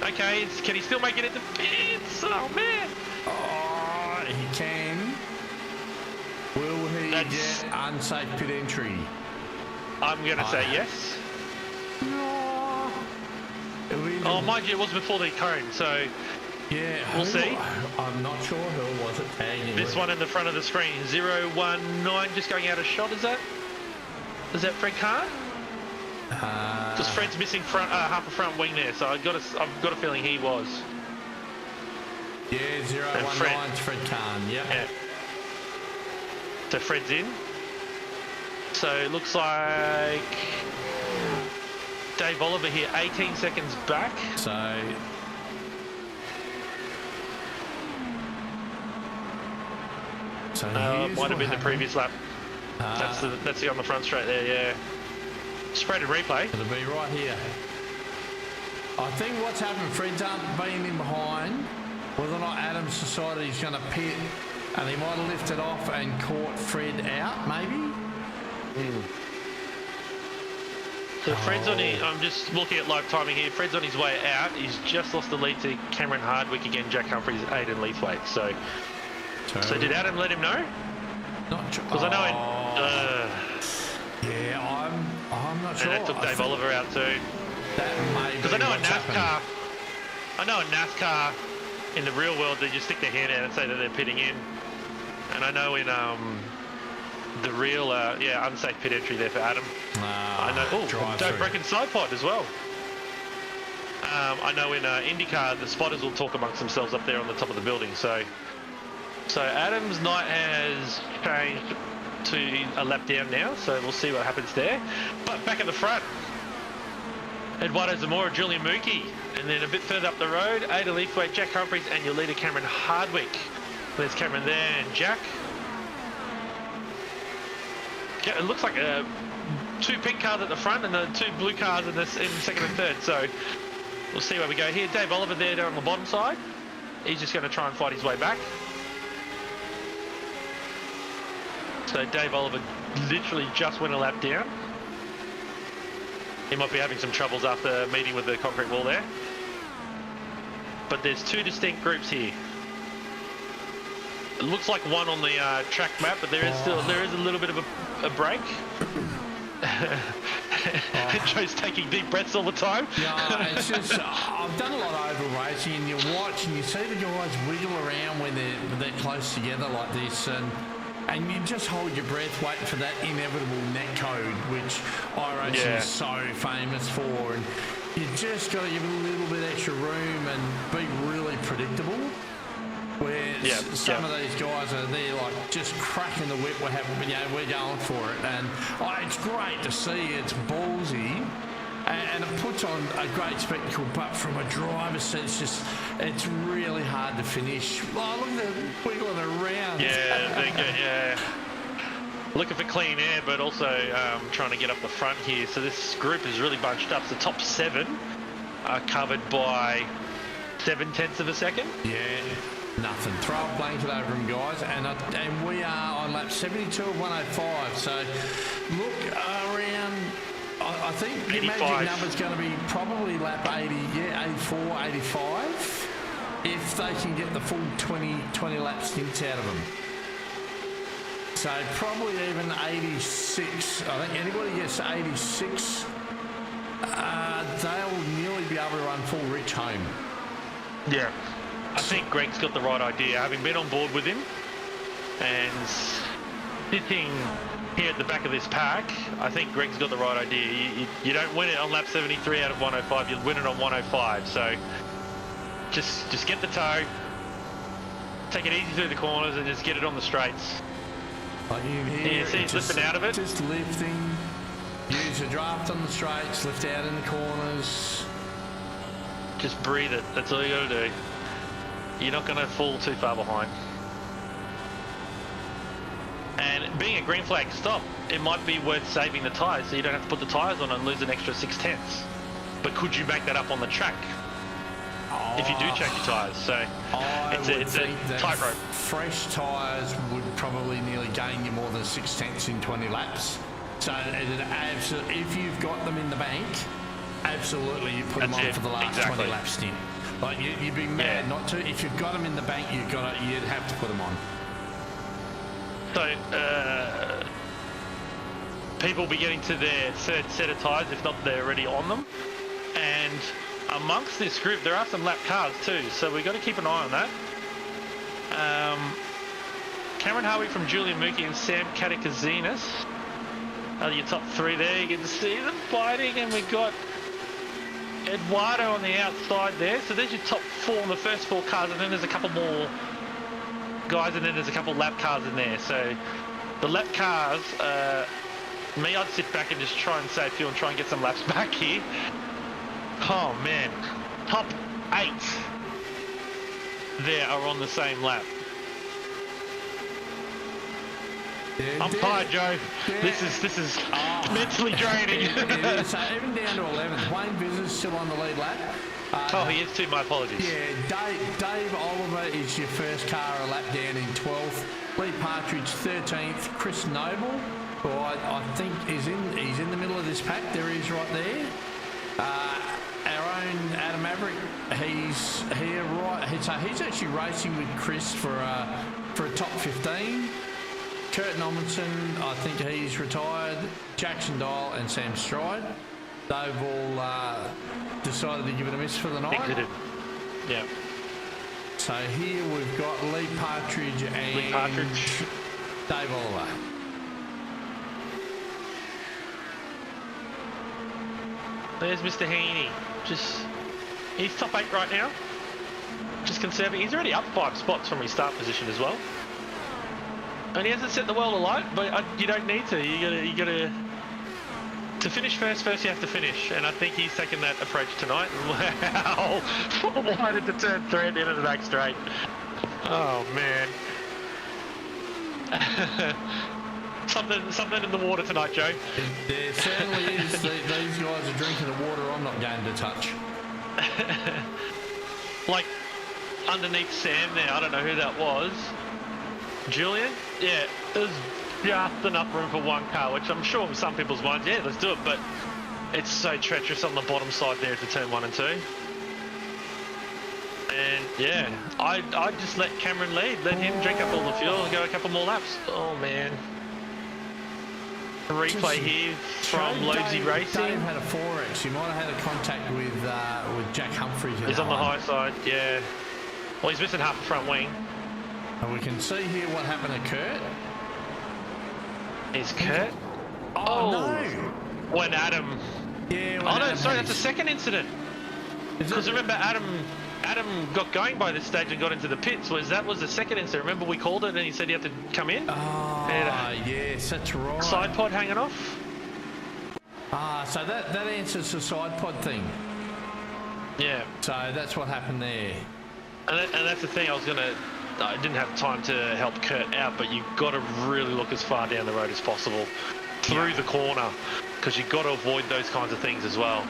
Okay, can he still make it into pits? Oh, man. Oh, he can. Will he get unsafe pit entry? I'm going to say yes. No. Oh, mind you, it was before the cone, so Yeah, We'll see. I'm not sure who was it tagging. This one in the front of the screen, 019, just going out of shot. Is that Fred Kahn? Because Fred's missing half a front wing there, so I've got a feeling he was. Yeah, 019 Fred Kahn. Yep. Yeah. So Fred's in. So it looks like Dave Oliver here, 18 seconds back. So might have been the previous lap. That's the on the front straight there, yeah. Spread and replay. It'll be right here. I think what's happened, Fred's been in behind. Whether or not Adams decided he's going to pit, and he might have lifted off and caught Fred out, maybe. So Fred's on his, I'm just looking at live timing here. Fred's on his way out. He's just lost the lead to Cameron Hardwick again, Jack Humphries, Aidan Leithwaite. So did Adam let him know? Not sure. Because I know I'm not sure. And that took Dave Oliver out too. That may be. Because I know in NASCAR, in the real world, they just stick their hand out and say that they're pitting in. And I know in the real, unsafe pit entry there for Adam. I know. Oh, don't break side pod as well. I know in IndyCar, the spotters will talk amongst themselves up there on the top of the building. So Adam's night has changed to a lap down now. So we'll see what happens there. But back at the front, Eduardo Zamora, Julian Mookie, and then a bit further up the road, Aidan Leithwaite, Jack Humphries, and your leader Cameron Hardwick. There's Cameron there and Jack. It looks like 2 pink cars at the front and the 2 blue cars in second and third. So we'll see where we go here. Dave Oliver there down on the bottom side. He's just going to try and fight his way back. So Dave Oliver literally just went a lap down. He might be having some troubles after meeting with the concrete wall there. But there's 2 distinct groups here. It looks like one on the track map, but there is a little bit of a break. Joe's taking deep breaths all the time. Yeah, it's just I've done a lot of oval racing, and you watch and you see the guys wiggle around when they're close together like this, and you just hold your breath waiting for that inevitable net code, which iRacing is so famous for. And you just got to give it a little bit extra room and be really predictable. Where some of these guys are there like just cracking the whip, we're going for it. And it's great to see, it's ballsy. And it puts on a great spectacle, but from a driver's seat, it's really hard to finish. Oh, look at them wiggling around. Yeah. Looking for clean air, but also trying to get up the front here. So this group is really bunched up. So the top 7 are covered by 0.7 of a second. Yeah, nothing. Throw a blanket over them, guys. And we are on lap 72 of 105. So look around. I think the magic number's going to be probably lap 80, 84, 85, if they can get the full 20 lap stints out of them. So probably even 86. I think anybody gets 86, they'll nearly be able to run full rich home. Yeah. I think Greg's got the right idea. Having been on board with him and sitting here at the back of this pack, I think Greg's got the right idea. You don't win it on lap 73 out of 105, you win it on 105. So just get the toe, take it easy through the corners and just get it on the straights. Like you hear, see he's lifting out of it. Just lifting, use the draft on the straights, lift out in the corners. Just breathe it, that's all you got to do. You're not going to fall too far behind. And being a green flag stop, it might be worth saving the tyres so you don't have to put the tyres on and lose an extra 0.6. But could you make that up on the track if you do change your tyres? So it's a tightrope. Fresh tyres would probably nearly gain you more than 0.6 in 20 laps. So if you've got them in the bank, absolutely you put them on for the last 20 lap stint. Like you'd be mad not to. If you've got them in the bank, you'd have to put them on. So people will be getting to their third set of tyres, if not they're already on them. And amongst this group, there are some lap cars too, so we've got to keep an eye on that. Cameron Harvey from Julian Mookie and Sam Katakazinas are your top three there. You can see them fighting, and we've got Eduardo on the outside there. So there's your top four in the first four cars, and then there's a couple more guys, and then there's a couple lap cars in there. So the lap cars, me, I'd sit back and just try and save fuel and try and get some laps back here. Oh man, top 8 there are on the same lap. Yeah, I'm tired, Joe. Yeah. This is mentally draining. It is. So even down to 11th, Wayne Viz's still on the lead lap. Oh, he is too. My apologies. Yeah, Dave Oliver is your first car a lap down in 12th. Lee Partridge 13th. Chris Noble, who I think he's in the middle of this pack. There he is right there. Our own Adam Maverick, he's here right. So he's actually racing with Chris for a top 15. Kurt Nommensen, I think he's retired. Jackson Dial and Sam Stride. They've all decided to give it a miss for the night. Exited. Yeah. So here we've got Lee Partridge and Dave Oliver. There's Mr. Heaney. He's top 8 right now. Just conserving. He's already up 5 spots from his start position as well. And he hasn't set the world alight, but you don't need to. You gotta to finish first you have to finish, and I think he's taken that approach tonight. Wow! Wide into turn 3 at the end of the back straight. Oh man. Something in the water tonight, Joe. There certainly is. These guys are drinking the water I'm not going to touch. Like underneath Sam there, I don't know who that was. Julian? Yeah, there's just enough room for one car, which I'm sure some people's minds, yeah, let's do it, but it's so treacherous on the bottom side there to turn 1 and 2. And yeah, I'd just let Cameron lead, let him drink up all the fuel and go a couple more laps. Oh man. A replay here from Loadsy Racing. Dave had a 4X. He might have had a contact with Jack Humphreys. He's on the high side, yeah. Well, he's missing half the front wing. And we can see here what happened to Kurt. Is Kurt? Oh no! When Adam... Yeah, when Adam Adam sorry, that's the second incident. Because remember, Adam got going by this stage and got into the pits. That was the second incident. Remember we called it and he said he had to come in? Oh, yes, that's right. Side pod hanging off. So that answers the side pod thing. Yeah. So that's what happened there. And that's the thing I didn't have time to help Kurt out, but you've got to really look as far down the road as possible through the corner, because you've got to avoid those kinds of things as well.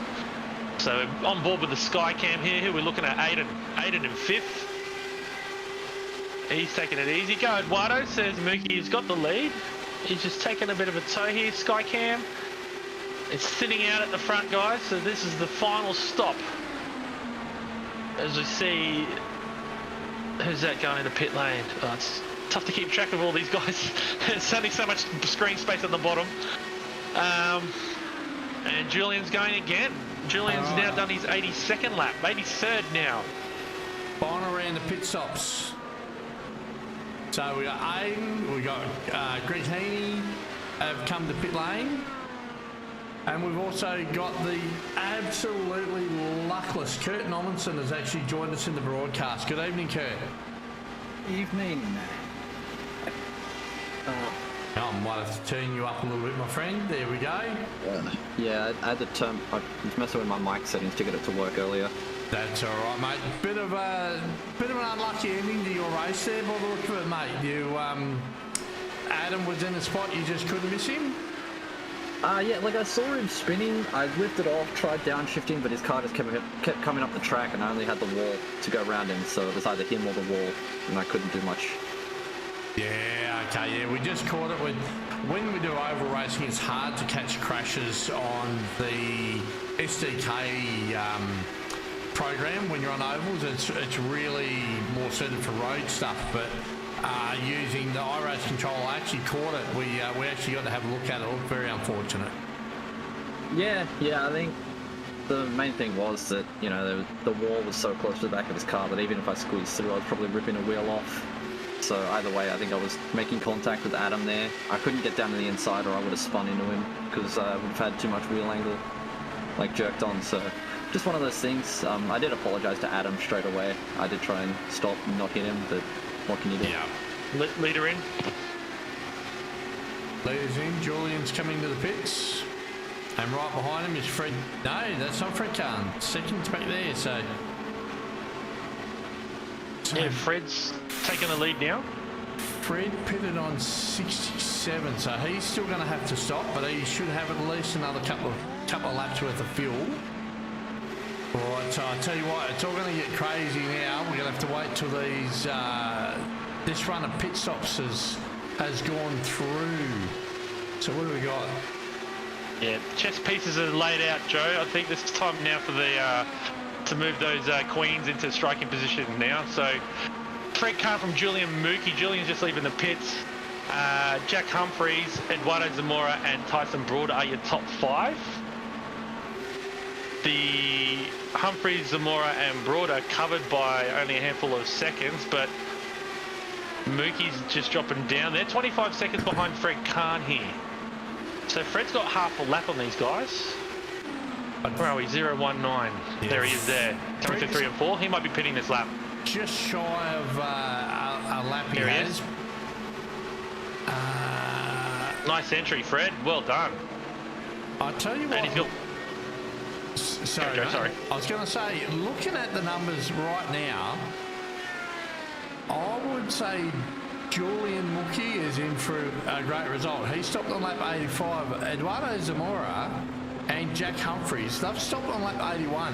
So on board with the Sky Cam here, we're looking at Aiden in 5th. He's taking it easy. Go Eduardo, says Mookie's got the lead. He's just taking a bit of a tow here, Sky Cam. It's thinning out at the front, guys, so this is the final stop. As we see, who's that going into pit lane? Oh, it's tough to keep track of all these guys. There's only so much screen space at the bottom. And Julian's going again. Julian's now done his 82nd lap, 83rd now. Final round of pit stops. So we got Aiden, we got Greg Heaney have come to pit lane. And we've also got the absolutely luckless Kurt Nommensen has actually joined us in the broadcast. Good evening, Kurt. Evening. I might have to turn you up a little bit, my friend. There we go. Yeah, I had to turn. I was messing with my mic settings to get it to work earlier. That's all right, mate. Bit of an unlucky ending to your race there, by the look of it, mate. You, Adam was in a spot, you just couldn't miss him. Yeah, like I saw him spinning. I lifted off, tried downshifting, but his car just kept coming up the track, and I only had the wall to go around him, so it was either him or the wall, and I couldn't do much. Yeah, okay, yeah, we just caught it with, when we do oval racing, it's hard to catch crashes on the SDK program when you're on ovals. It's really more suited for road stuff, but using the iRace control, I actually caught it. We actually got to have a look at it. It looked very unfortunate. Yeah, I think the main thing was that, you know, the wall was so close to the back of his car that even if I squeezed through, I was probably ripping a wheel off. So either way, I think I was making contact with Adam there. I couldn't get down to the inside or I would have spun into him because I would have had too much wheel angle, like jerked on. So just one of those things. I did apologise to Adam straight away. I did try and stop and not hit him, but what can you do? Yeah. Leader in. Leader's in. Julian's coming to the pits. And right behind him is Fred. No, that's not Fred Kahn. Second's back there, so... Yeah, Fred's taking the lead now. Fred pitted on 67, so he's still going to have to stop, but he should have at least another couple of laps worth of fuel. All right, so I tell you what, it's all going to get crazy now. We're going to have to wait till these this run of pit stops has gone through. So what do we got? Yeah, chess pieces are laid out, Joe. I think this is time now for the to move those queens into striking position now. So Fred Kahn from Julian Mookie. Julian's just leaving the pits. Jack Humphreys, Eduardo Zamora and Tyson Broad are your top 5. The Humphreys, Zamora and Broad are covered by only a handful of seconds, but Mookie's just dropping down. They're 25 seconds behind Fred Kahn here. So Fred's got half a lap on these guys. Where are we? 019. Yeah. There he is there. Coming through 3 and 4. He might be pitting this lap. Just shy of a lap he is. Nice entry, Fred. Well done. I tell you what. And he's got... Sorry, Joe, sorry. I was going to say, looking at the numbers right now, I would say Julian Mookie is in for a great result. He stopped on lap 85. Eduardo Zamora and Jack Humphreys, they've stopped on lap 81.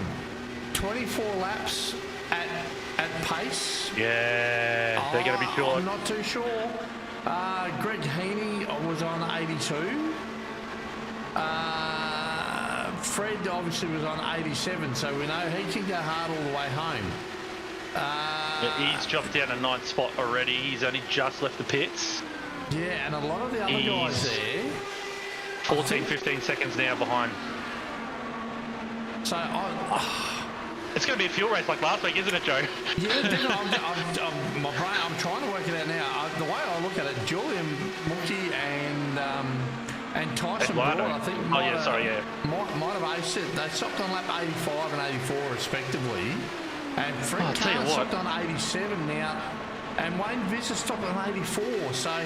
24 laps at pace. Yeah, they're going to be short. I'm not too sure. Greg Heaney was on 82. Fred obviously was on 87, so we know he can go hard all the way home. He's dropped down a 9th spot already. He's only just left the pits. Yeah, and a lot of the other guys there... 14, 15 seconds now behind. So, it's going to be a fuel race like last week, isn't it, Joe? Yeah, I'm trying to work it out now. The way I look at it, Julian Mookie and Tyson Broad, I think, might have aced it. They stopped on lap 85 and 84 respectively. And Fred Kahn stopped on 87 now. And Wayne Visser stopped on 84. So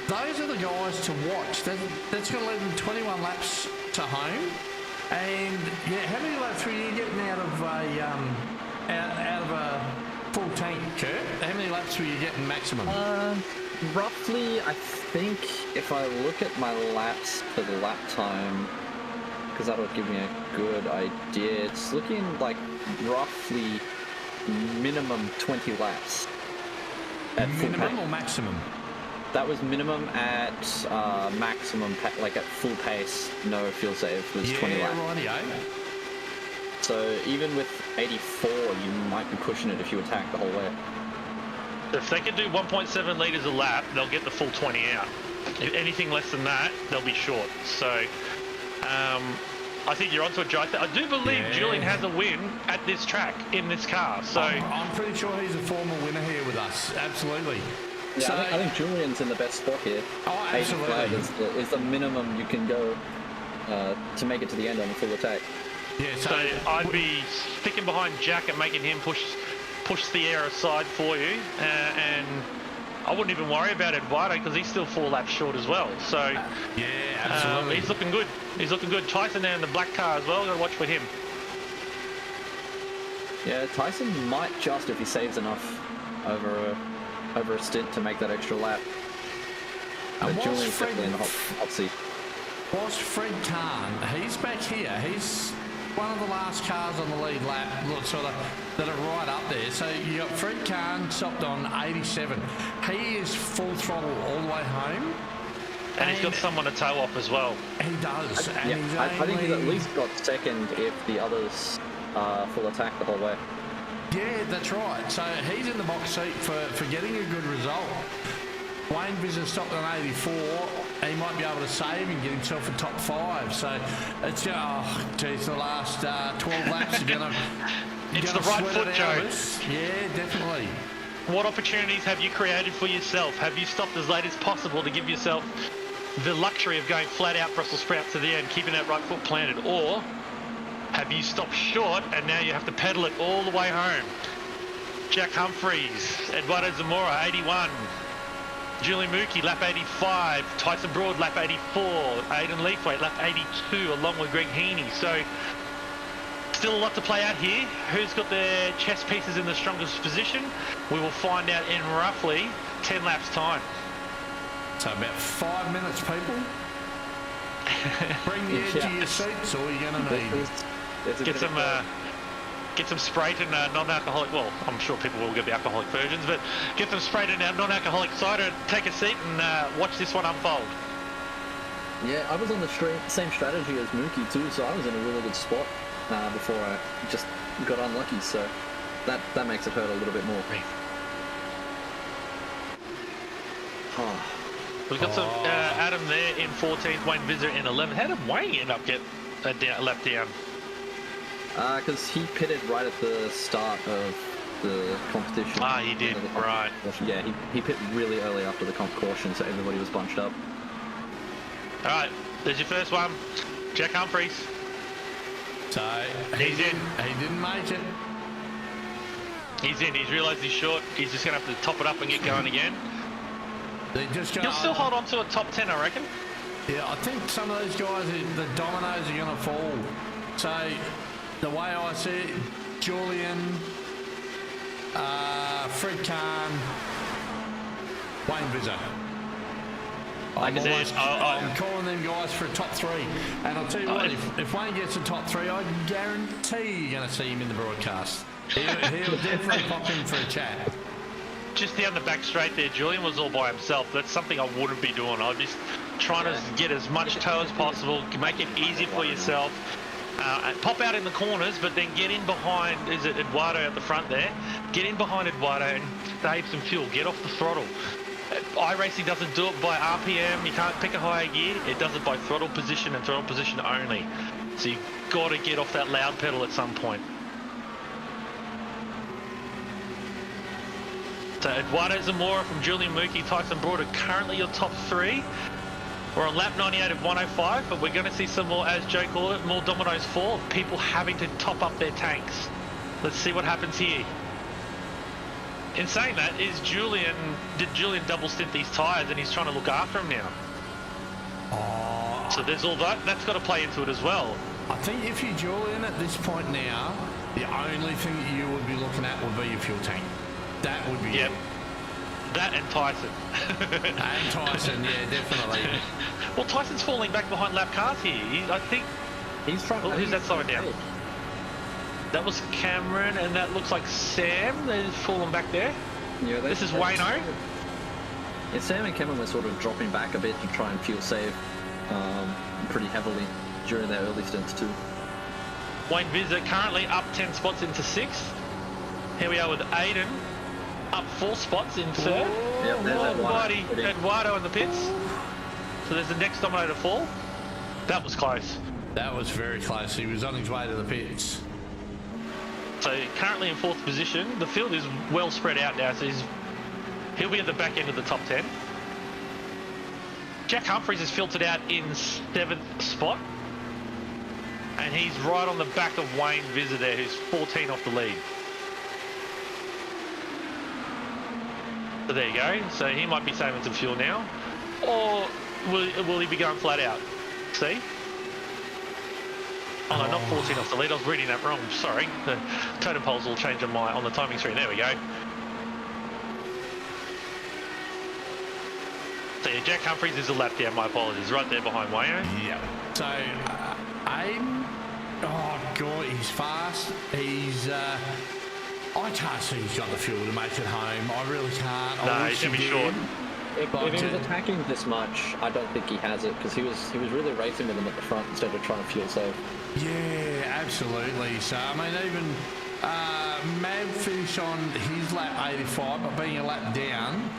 those are the guys to watch. That's going to leave them 21 laps to home. And yeah, how many laps were you getting out of a full tank, Kurt? How many laps were you getting maximum? Roughly, I think if I look at my laps for the lap time, because that'll give me a good idea, it's looking like roughly minimum 20 laps. At minimum or maximum? That was minimum. At maximum, like at full pace, no fuel save, was 20 laps. Yeah, righty-o. So even with 84, you might be pushing it if you attack the whole way. If they can do 1.7 litres a lap, they'll get the full 20 out. If anything less than that, they'll be short. So I think you're onto a Joe. I do believe Julian has a win at this track in this car. So I'm pretty sure he's a former winner here with us. Absolutely. Yeah, so I think Julian's in the best spot here. Oh, absolutely. 85 is the minimum you can go to make it to the end on a full attack. Yeah, so I'd be sticking behind Jack and making him push the air aside for you, and I wouldn't even worry about Eduardo because he's still 4 laps short as well. So yeah, absolutely. He's looking good. He's looking good. Tyson there in the black car as well. Got to watch for him. Yeah, Tyson might just, if he saves enough over a stint to make that extra lap. And Julian's definitely in the hot seat. Whilst Fred Kahn, he's back here. He's one of the last cars on the lead lap, sort of, that are right up there. So you got Fred Kahn stopped on 87. He is full throttle all the way home. And he's got someone to tow off as well. He does. I think he's at least got second if the others full attack the whole way. Yeah, that's right. So he's in the box seat for getting a good result. Wayne Visser stopped on 84. he might be able to save and get himself a top 5. So it's oh geez, the last 12 laps are gonna. It's the right foot, Joe. Yeah, definitely. What opportunities have you created for yourself? Have you stopped as late as possible to give yourself the luxury of going flat out Brussels sprout to the end, keeping that right foot planted? Or have you stopped short and now you have to pedal it all the way home? Jack Humphreys, Eduardo Zamora, 81. Julian Mookie, lap 85. Tyson Broad, lap 84. Aidan Leithwaite, lap 82, along with Greg Heaney. So still a lot to play out here. Who's got their chess pieces in the strongest position? We will find out in roughly 10 laps time. So about 5 minutes, people. Bring the edge of your seats, all you're going to need. Get some Sprite and non-alcoholic. Well, I'm sure people will get the alcoholic versions, but get them Sprite and non-alcoholic cider. Take a seat and watch this one unfold. Yeah, I was on the same strategy as Mookie too, so I was in a really good spot before I just got unlucky. So that makes it hurt a little bit more. We've got some Adam there in 14th, Wayne Visser in 11th. How did Wayne end up get a lap down? Because he pitted right at the start of the competition. Ah, he did, right. Yeah, he pitted really early after the comp caution, so everybody was bunched up. All right, there's your first one. Jack Humphreys. So he's in. He didn't make it. He's in. He's realised he's short. He's just going to have to top it up and get going again. He'll still hold on to a top 10, I reckon. Yeah, I think some of those guys, the dominoes are going to fall. So the way I see it, Julian, Fred Kahn, Wayne Visser. I'm calling them guys for a top 3. And I'll tell you what, if Wayne gets a top 3, I guarantee you're going to see him in the broadcast. He'll definitely pop in for a chat. Just down the back straight there, Julian was all by himself. That's something I wouldn't be doing. I'd be trying to get as much toe as possible, make it easy for yourself. Pop out in the corners, but then get in behind, is it Eduardo at the front there? Get in behind Eduardo and save some fuel. Get off the throttle. iRacing doesn't do it by RPM. You can't pick a higher gear. It does it by throttle position and throttle position only. So you've got to get off that loud pedal at some point. So Eduardo Zamora from Julian Mookie, Tyson Broad are currently your top 3. We're on lap 98 of 105, but we're going to see some more, as Joe called it, more dominoes fall, people having to top up their tanks. Let's see what happens here. In saying that, did Julian double stint these tyres and he's trying to look after him now? So there's all that. That's got to play into it as well. I think if you're Julian at this point now, the only thing that you would be looking at would be your fuel tank. That would be it. That and Tyson. And Tyson, yeah, definitely. Well, Tyson's falling back behind lap cars here. I think he's trying. Who's that slowing down? That was Cameron, and that looks like Sam. They're falling back there. Yeah, this is Wayno. Yeah, Sam and Cameron were sort of dropping back a bit to try and fuel save pretty heavily during their early stints too. Wayne Visser currently up 10 spots into 6th. Here we are with Aiden. Up 4 spots in 3rd. Yep, there's Eduardo in the pits. So there's the next domino to fall. That was close. That was very close. He was on his way to the pits. So currently in 4th position. The field is well spread out now, so he'll be at the back end of the top 10. Jack Humphreys is filtered out in 7th spot. And he's right on the back of Wayne Visser there, who's 14 off the lead. So there you go. So he might be saving some fuel now. Or will he be going flat out? See? Oh no, not 14 off the lead. I was reading that wrong. Sorry. The totem poles will change on the timing screen. There we go. So yeah, Jack Humphreys is a lap down. My apologies. Right there behind Wayne. Yeah. So Aiden, oh god, he's fast. He's I can't see he's got the fuel to make it home. I really can't. No, he's going to be short. If he was attacking this much, I don't think he has it, because he was really racing with him at the front instead of trying to fuel save. Yeah, absolutely. So, I mean, even Mav finished on his lap 85, but being a lap down,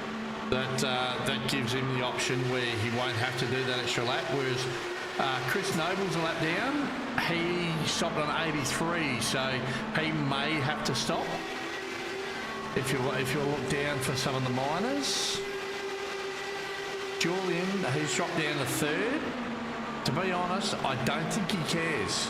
that gives him the option where he won't have to do that extra lap. Whereas Chris Noble's a lap down. He stopped on 83, so he may have to stop. If you look down for some of the minors. Julian, he's dropped down to third. To be honest, I don't think he cares.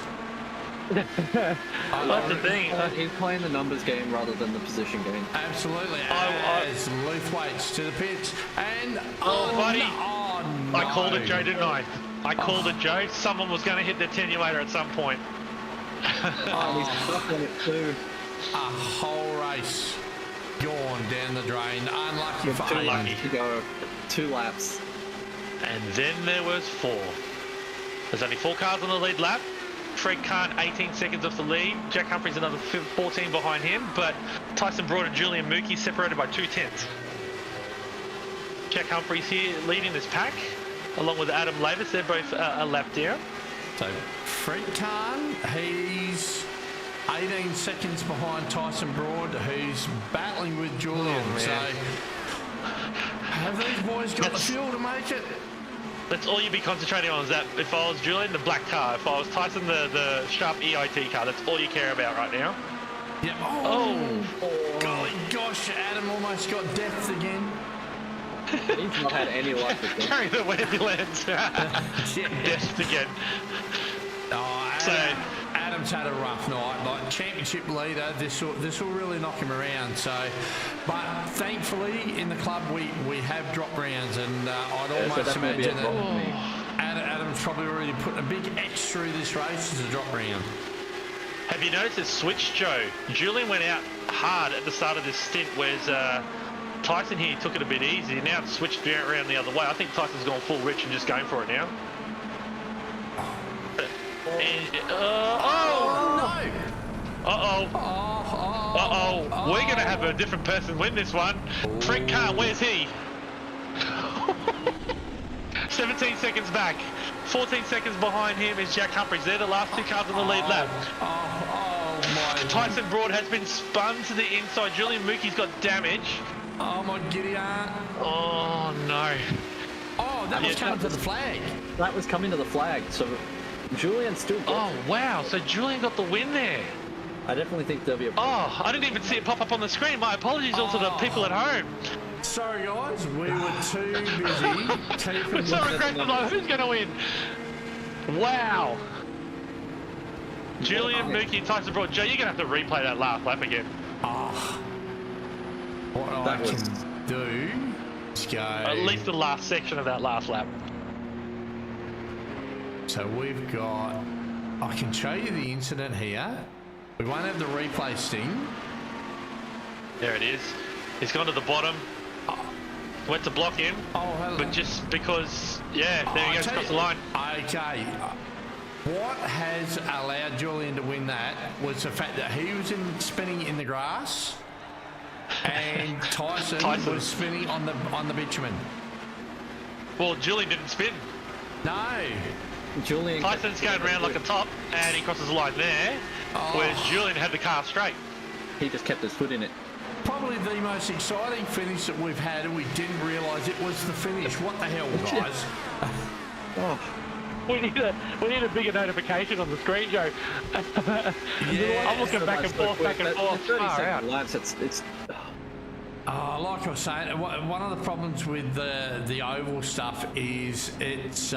That's the thing. He's playing the numbers game rather than the position game. Absolutely. As Luth waits to the pits. And buddy. No. I called it, Joe, didn't I? I called it, Joe. Someone was going to hit the attenuator at some point. He's stuck on it too. A whole race gone down the drain. Unlucky for Too Aiden. lucky to go 2 laps. And then there was 4. There's only 4 cars on the lead lap. Fred Kahn 18 seconds off the lead. Jack Humphries another 14 behind him, but Tyson Broad and Julian Mookie separated by 2/10. Jack Humphries here leading this pack, along with Adam Lavis. They're both a lap down. So Fred Kahn, he's 18 seconds behind Tyson Broad, who's battling with Julian. So have these boys got the fuel to make it? That's all you'd be concentrating on, is that if I was Julian, the black car. If I was Tyson, the sharp EIT car. That's all you care about right now. Yeah. Oh, golly gosh, Adam almost got depth again. He's not had any luck with them. Carry the ambulance. Depth again. Adam's had a rough night. Like championship leader, this will really knock him around. So, but thankfully in the club we have drop rounds, and I'd almost imagine that Adam's probably already put a big X through this race as a drop round. Have you noticed the switch, Joe? Julian went out hard at the start of this stint, whereas Tyson here took it a bit easy. Now it's switched around the other way. I think Tyson's gone full rich and just going for it now. And, we're going to have a different person win this one. Fred Kahn, where's he? 17 seconds back. 14 seconds behind him is Jack Humphries. They're the last 2 cars on the lead lap. My Tyson Broad has been spun to the inside. Julian Mookie's got damage. Oh my giddy aunt. Oh no. Oh, that was coming to the flag. That was coming to the flag, so Julian still got Oh wow, so Julian got the win there. I definitely think there'll be a... Oh, I didn't even see it pop up on the screen. My apologies also to the people at home. Sorry guys, we were too busy keeping... It's so aggressive, like, who's going to win? Wow. Julian, Mookie and Tyson Broad. Joe, you're going to have to replay that last lap again. What I can do is go... At least the last section of that last lap. So we've got... I can show you the incident here. We won't have the replay sting. There it is. He's gone to the bottom. Went to block him. Hello. But just because... Yeah, there he goes across the line. Okay. What has allowed Julian to win that was the fact that he was spinning in the grass and Tyson was spinning on the bitumen. Well, Julian didn't spin. No. Tyson's going around like a top and he crosses the line there, whereas Julian had the car straight. He just kept his foot in it. Probably the most exciting finish that we've had, and we didn't realise it was the finish. What the hell, guys? We need a bigger notification on the screen, Joe. I'm looking back and forth. 30-second laps, it's... Like I was saying, one of the problems with the oval stuff is it's...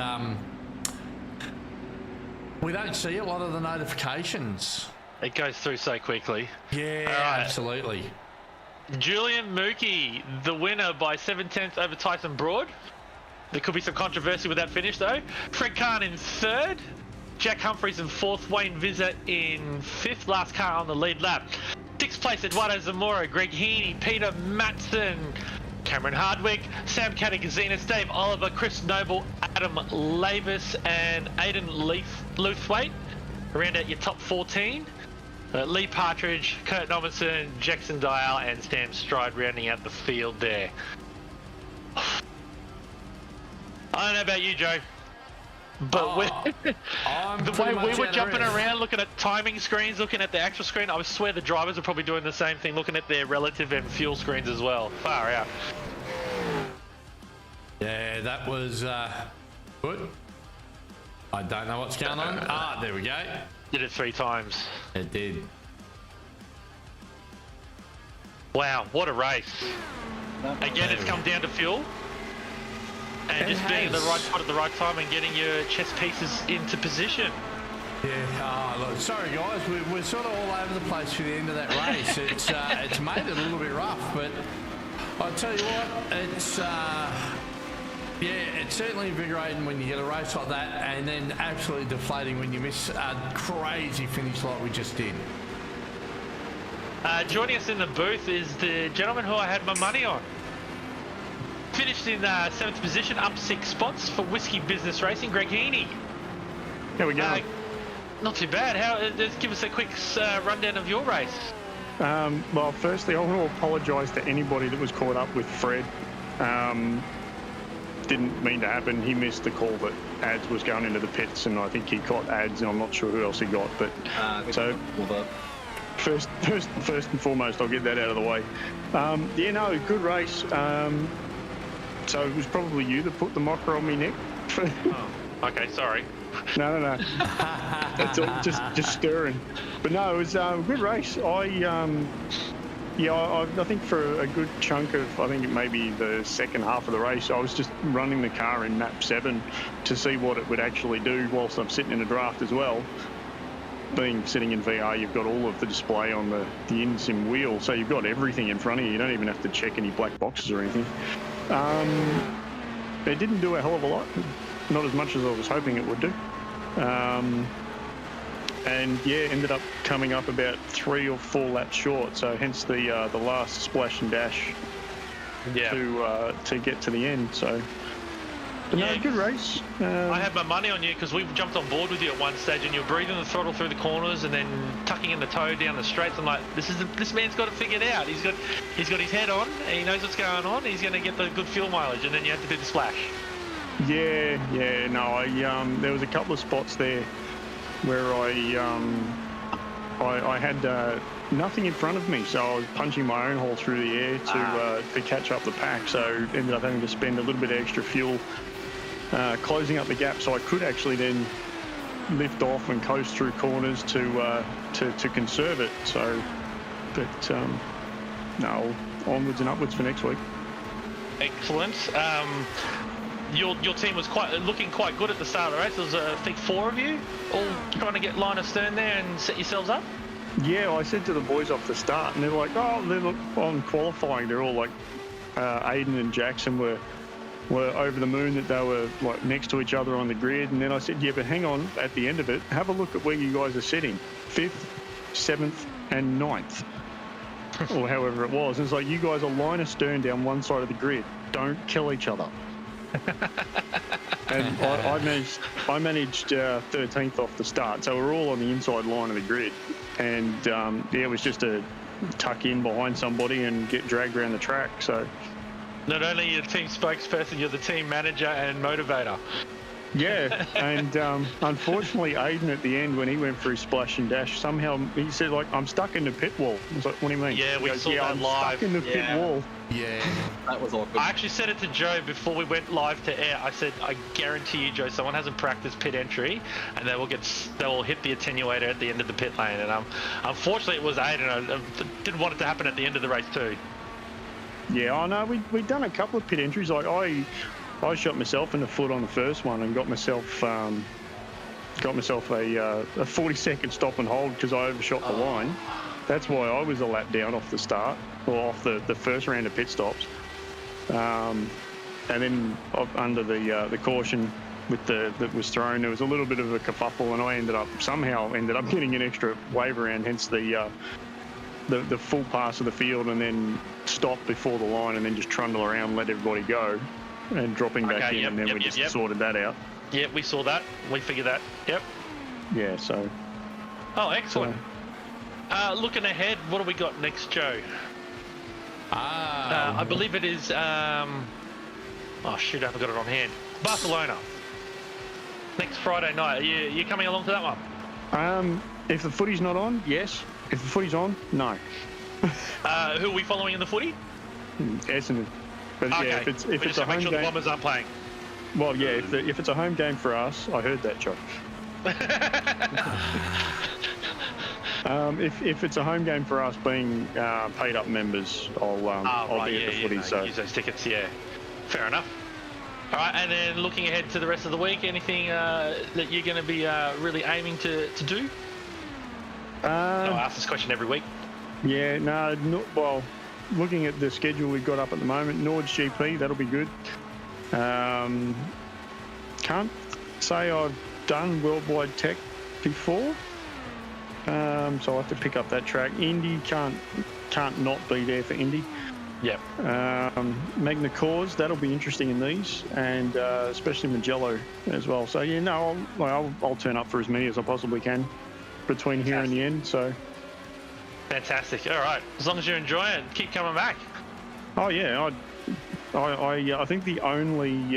we don't see a lot of the notifications. It goes through so quickly. Yeah, absolutely. Julian Mookie, the winner by 7/10 over Tyson Broad. There could be some controversy with that finish, though. Fred Kahn in 3rd. Jack Humphries in 4th. Wayne Vizza in 5th. Last car on the lead lap. 6th place, Eduardo Zamora, Greg Heaney, Peter Matson, Cameron Hardwick, Sam Katagazinas, Dave Oliver, Chris Noble, Adam Lavis, and Aidan Luthwaite. Round out your top 14. Lee Partridge, Kurt Nomerson, Jackson Dial, and Stan Stride rounding out the field there. I don't know about you, Joe, but the way we were jumping around looking at timing screens, looking at the actual screen, I swear the drivers are probably doing the same thing, looking at their relative and fuel screens as well. Far out. Yeah, that was good. I don't know what's going on. Ah, there we go. Did it 3 times. It did. Wow, what a race. Again, it's come down to fuel. And just being at the right spot at the right time and getting your chess pieces into position. Yeah, look, sorry guys, we're sort of all over the place for the end of that race. It's made it a little bit rough, but I'll tell you what, it's it's certainly invigorating when you get a race like that, and then absolutely deflating when you miss a crazy finish like we just did. Joining us in the booth is the gentleman who I had my money on. Finished in 7th position, up 6 spots for Whiskey Business Racing, Greg Heaney. Here we go. Not too bad. Just give us a quick rundown of your race. Well, firstly, I want to apologise to anybody that was caught up with Fred. Didn't mean to happen. He missed the call that Ads was going into the pits, and I think he caught Ads, and I'm not sure who else he got. But so first and foremost, I'll get that out of the way. Good race. So it was probably you that put the mocker on me, Nick. Oh, okay, sorry. No. It's all just stirring. But no, it was a good race. I think for a good chunk of, I think it may be the second half of the race, I was just running the car in map 7 to see what it would actually do whilst I'm sitting in a draft as well. Sitting in VR, you've got all of the display on the in-sim wheel, so you've got everything in front of you. You don't even have to check any black boxes or anything. It didn't do a hell of a lot, not as much as I was hoping it would do. Ended up coming up about 3 or 4 laps short, so hence the last splash and dash to get to the end. So, but no, good race. I had my money on you because we jumped on board with you at one stage, and you were breathing the throttle through the corners and then tucking in the toe down the straights. I'm like, this man's got it figured out. He's got his head on, and he knows what's going on. He's going to get the good fuel mileage, and then you have to do the splash. Yeah. No, there was a couple of spots there where I had nothing in front of me, so I was punching my own hole through the air to catch up the pack. So ended up having to spend a little bit of extra fuel closing up the gap, so I could actually then lift off and coast through corners to conserve it. So, but no, onwards and upwards for next week. Excellent. Your team was looking quite good at the start of the race. There was, I think, 4 of you all trying to get line of stern there and set yourselves up. Yeah, I said to the boys off the start, and they're like, on qualifying, they're all like, Aiden and Jackson were over the moon that they were like next to each other on the grid. And then I said, yeah, but hang on, at the end of it, have a look at where you guys are sitting, 5th, 7th, and 9th, or however it was. And it's like, you guys are line of stern down one side of the grid. Don't kill each other. And I managed 13th off the start, so we're all on the inside line of the grid, and it was just to tuck in behind somebody and get dragged around the track. So not only are you the team spokesperson, you're the team manager and motivator. Yeah, and unfortunately, Aiden at the end, when he went for his splash and dash, somehow he said, like, I'm stuck in the pit wall. I was like, what do you mean? Yeah, we saw that I'm live. Stuck in the pit wall. Yeah. That was awkward. I actually said it to Joe before we went live to air. I said, I guarantee you, Joe, someone hasn't practiced pit entry, and they will hit the attenuator at the end of the pit lane. And unfortunately, it was Aiden. I didn't want it to happen at the end of the race too. Yeah, I know. We'd done a couple of pit entries. Like I shot myself in the foot on the first one and got myself a 40-second stop and hold because I overshot the line. That's why I was a lap down off the start, or off the first round of pit stops. And then under the caution that was thrown, there was a little bit of a kerfuffle, and I somehow ended up getting an extra wave around, hence the full pass of the field, and then stop before the line, and then just trundle around, let everybody go, and dropping back in, and then we just sorted that out. Yep, we saw that. We figured that. Yep. Yeah, so. Oh, excellent. Looking ahead, what do we got next, Joe? I believe it is. Oh shoot, I haven't got it on hand. Barcelona. Next Friday night. You coming along to that one? If the footy's not on, yes. If the footy's on, no. Who are we following in the footy? Essendon. But Okay. yeah, if it's we just a have to make home sure the game, Bombers aren't playing. well, yeah, if it's a home game for us, I heard that, Josh. If it's a home game for us, being paid up members, I'll be at the footy. So use those tickets. Yeah, fair enough. All right, and then looking ahead to the rest of the week, anything that you're going to be really aiming to do? I ask this question every week. yeah, no, well, looking at the schedule we've got up at the moment, Nord's GP, that'll be good. Can't say I've done Worldwide Tech before, so I'll have to pick up that track. Indy can't not be there for Indy. Yep. Magna Cause, that'll be interesting in these, and especially Magello as well. So yeah, no, I'll turn up for as many as I possibly can between here and the end. So Fantastic. All right, as long as you enjoy it, keep coming back. oh yeah, I think the only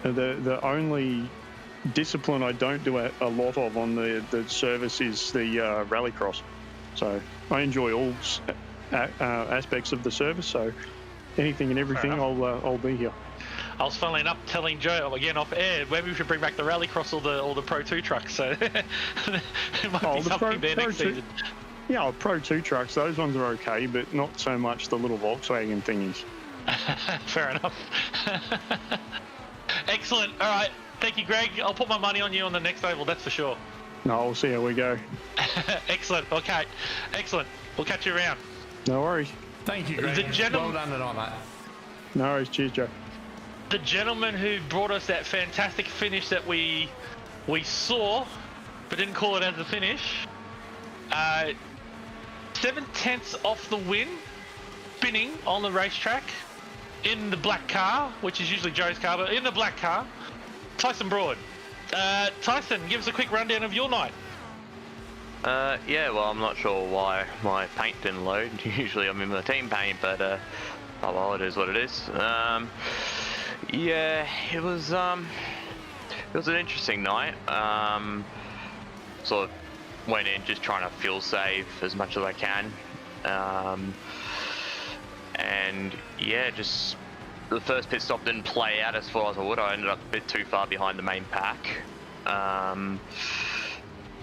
the only discipline I don't do a lot of on the service is the rallycross. So I enjoy all aspects of the service. So anything and everything, I'll be here. I was funnily enough telling Joe again off air, maybe we should bring back the rallycross or the Pro 2 trucks. So there might be something there next season. Yeah, Pro 2 trucks, those ones are okay, but not so much the little Volkswagen thingies. Fair enough. Excellent. All right. Thank you, Greg. I'll put my money on you on the next oval, that's for sure. No, we'll see how we go. Excellent. Okay. Excellent. We'll catch you around. No worries. Thank you, Greg. Well done tonight, mate. No worries. Cheers, Joe. The gentleman who brought us that fantastic finish that we saw, but didn't call it as a finish. 7/10 off the win, spinning on the racetrack in the black car, which is usually Joe's car, but in the black car, Tyson Broad. Tyson, give us a quick rundown of your night. Yeah, well, I'm not sure why my paint didn't load. Usually I'm in my team paint, but oh well, it is what it is. Yeah, it was an interesting night. Sort of went in just trying to fuel save as much as I can, and yeah, just the first pit stop didn't play out as far as I would. I ended up a bit too far behind the main pack.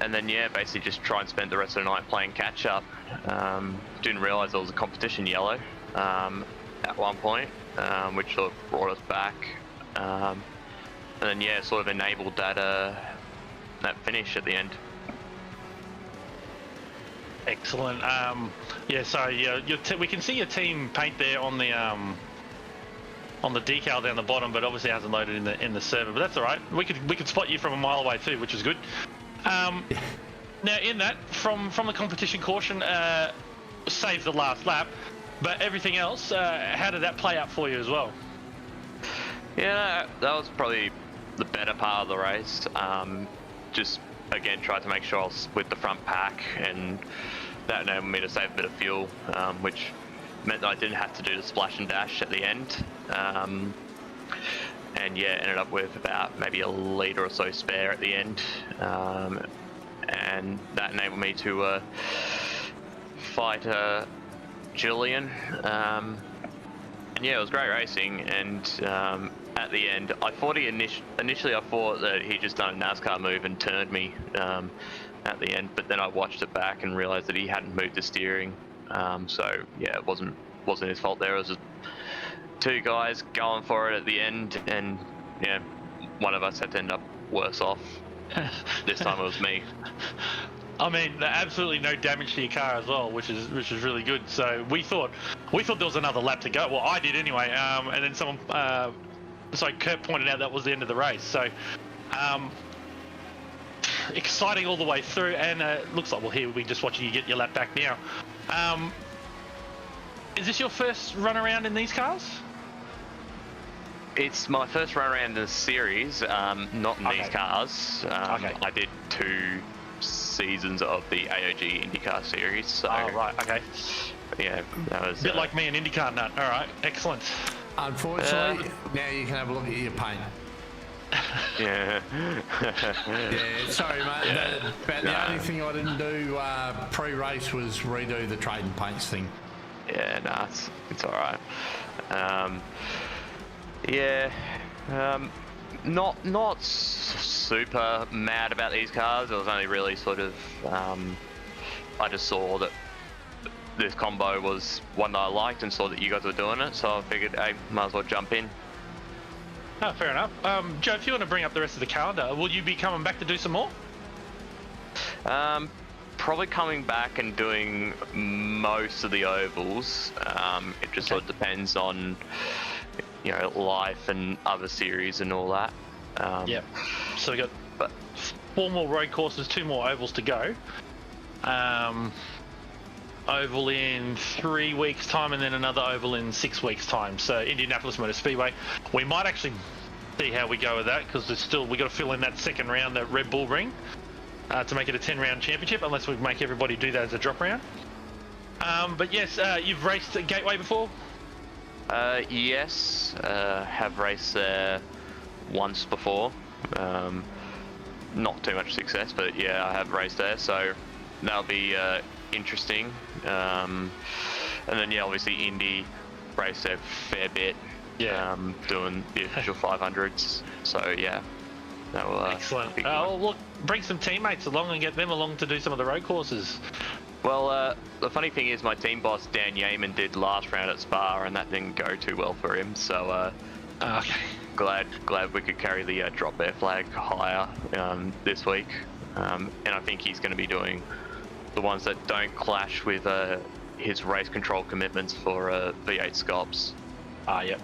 And then yeah, basically just try and spend the rest of the night playing catch up. Didn't realise there was a competition yellow at one point, which sort of brought us back. And then yeah, sort of enabled that finish at the end. Excellent. Yeah, so yeah, we can see your team paint there on the decal down the bottom, but obviously it hasn't loaded in the server. But that's all right. We could spot you from a mile away too, which is good. Now in that, from the competition caution, saved the last lap, but everything else, how did that play out for you as well? Yeah, that was probably the better part of the race. Just again tried to make sure I was with the front pack, and that enabled me to save a bit of fuel, which meant that I didn't have to do the splash and dash at the end. And yeah, ended up with about maybe a litre or so spare at the end, and that enabled me to fight Julian. And yeah, it was great racing, and at the end, I thought initially I thought that he just done a NASCAR move and turned me at the end, but then I watched it back and realised that he hadn't moved the steering. So yeah, it wasn't his fault there. It was just two guys going for it at the end, and yeah, one of us had to end up worse off. This time it was me. I mean, absolutely no damage to your car as well, which is really good. So we thought there was another lap to go. Well, I did anyway. And then someone, Kurt pointed out that was the end of the race. So exciting all the way through, and it looks like we're just watching you get your lap back now. Is this your first run around in these cars? It's my first run around in the series, not in these cars. I did 2 seasons of the AOG Indycar series. So, oh, right, okay. Yeah, that was... A bit like me, an Indycar nut. All right, excellent. Unfortunately, now you can have a look at your paint. Yeah. Yeah, sorry, mate. Yeah. The only thing I didn't do pre-race was redo the trading paints thing. Yeah, nah, it's all right. Yeah, not super mad about these cars. It was only really sort of I just saw that this combo was one that I liked and saw that you guys were doing it, so I figured, hey, might as well jump in. Oh, fair enough. Joe, if you want to bring up the rest of the calendar, will you be coming back to do some more? Probably coming back and doing most of the ovals. It just sort of depends on, you know, life and other series and all that. Yep. So we got 4 more road courses, 2 more ovals to go. Oval in 3 weeks' time, and then another oval in 6 weeks' time. So Indianapolis Motor Speedway. We might actually see how we go with that, because we got to fill in that second round, that Red Bull ring, to make it a 10-round championship, unless we make everybody do that as a drop round. But yes, you've raced at Gateway before? Yes, have raced there once before. Not too much success, but yeah, I have raced there, so that'll be interesting. And then yeah, obviously Indy raced there a fair bit. Yeah. Doing the official 500s. So yeah, that will excellent. Well, look, bring some teammates along and get them along to do some of the road courses. Well, the funny thing is, my team boss Dan Yeaman did last round at Spa, and that didn't go too well for him. So okay. Glad we could carry the drop bear flag higher this week, and I think he's going to be doing the ones that don't clash with his race control commitments for V8 Scops. Yep.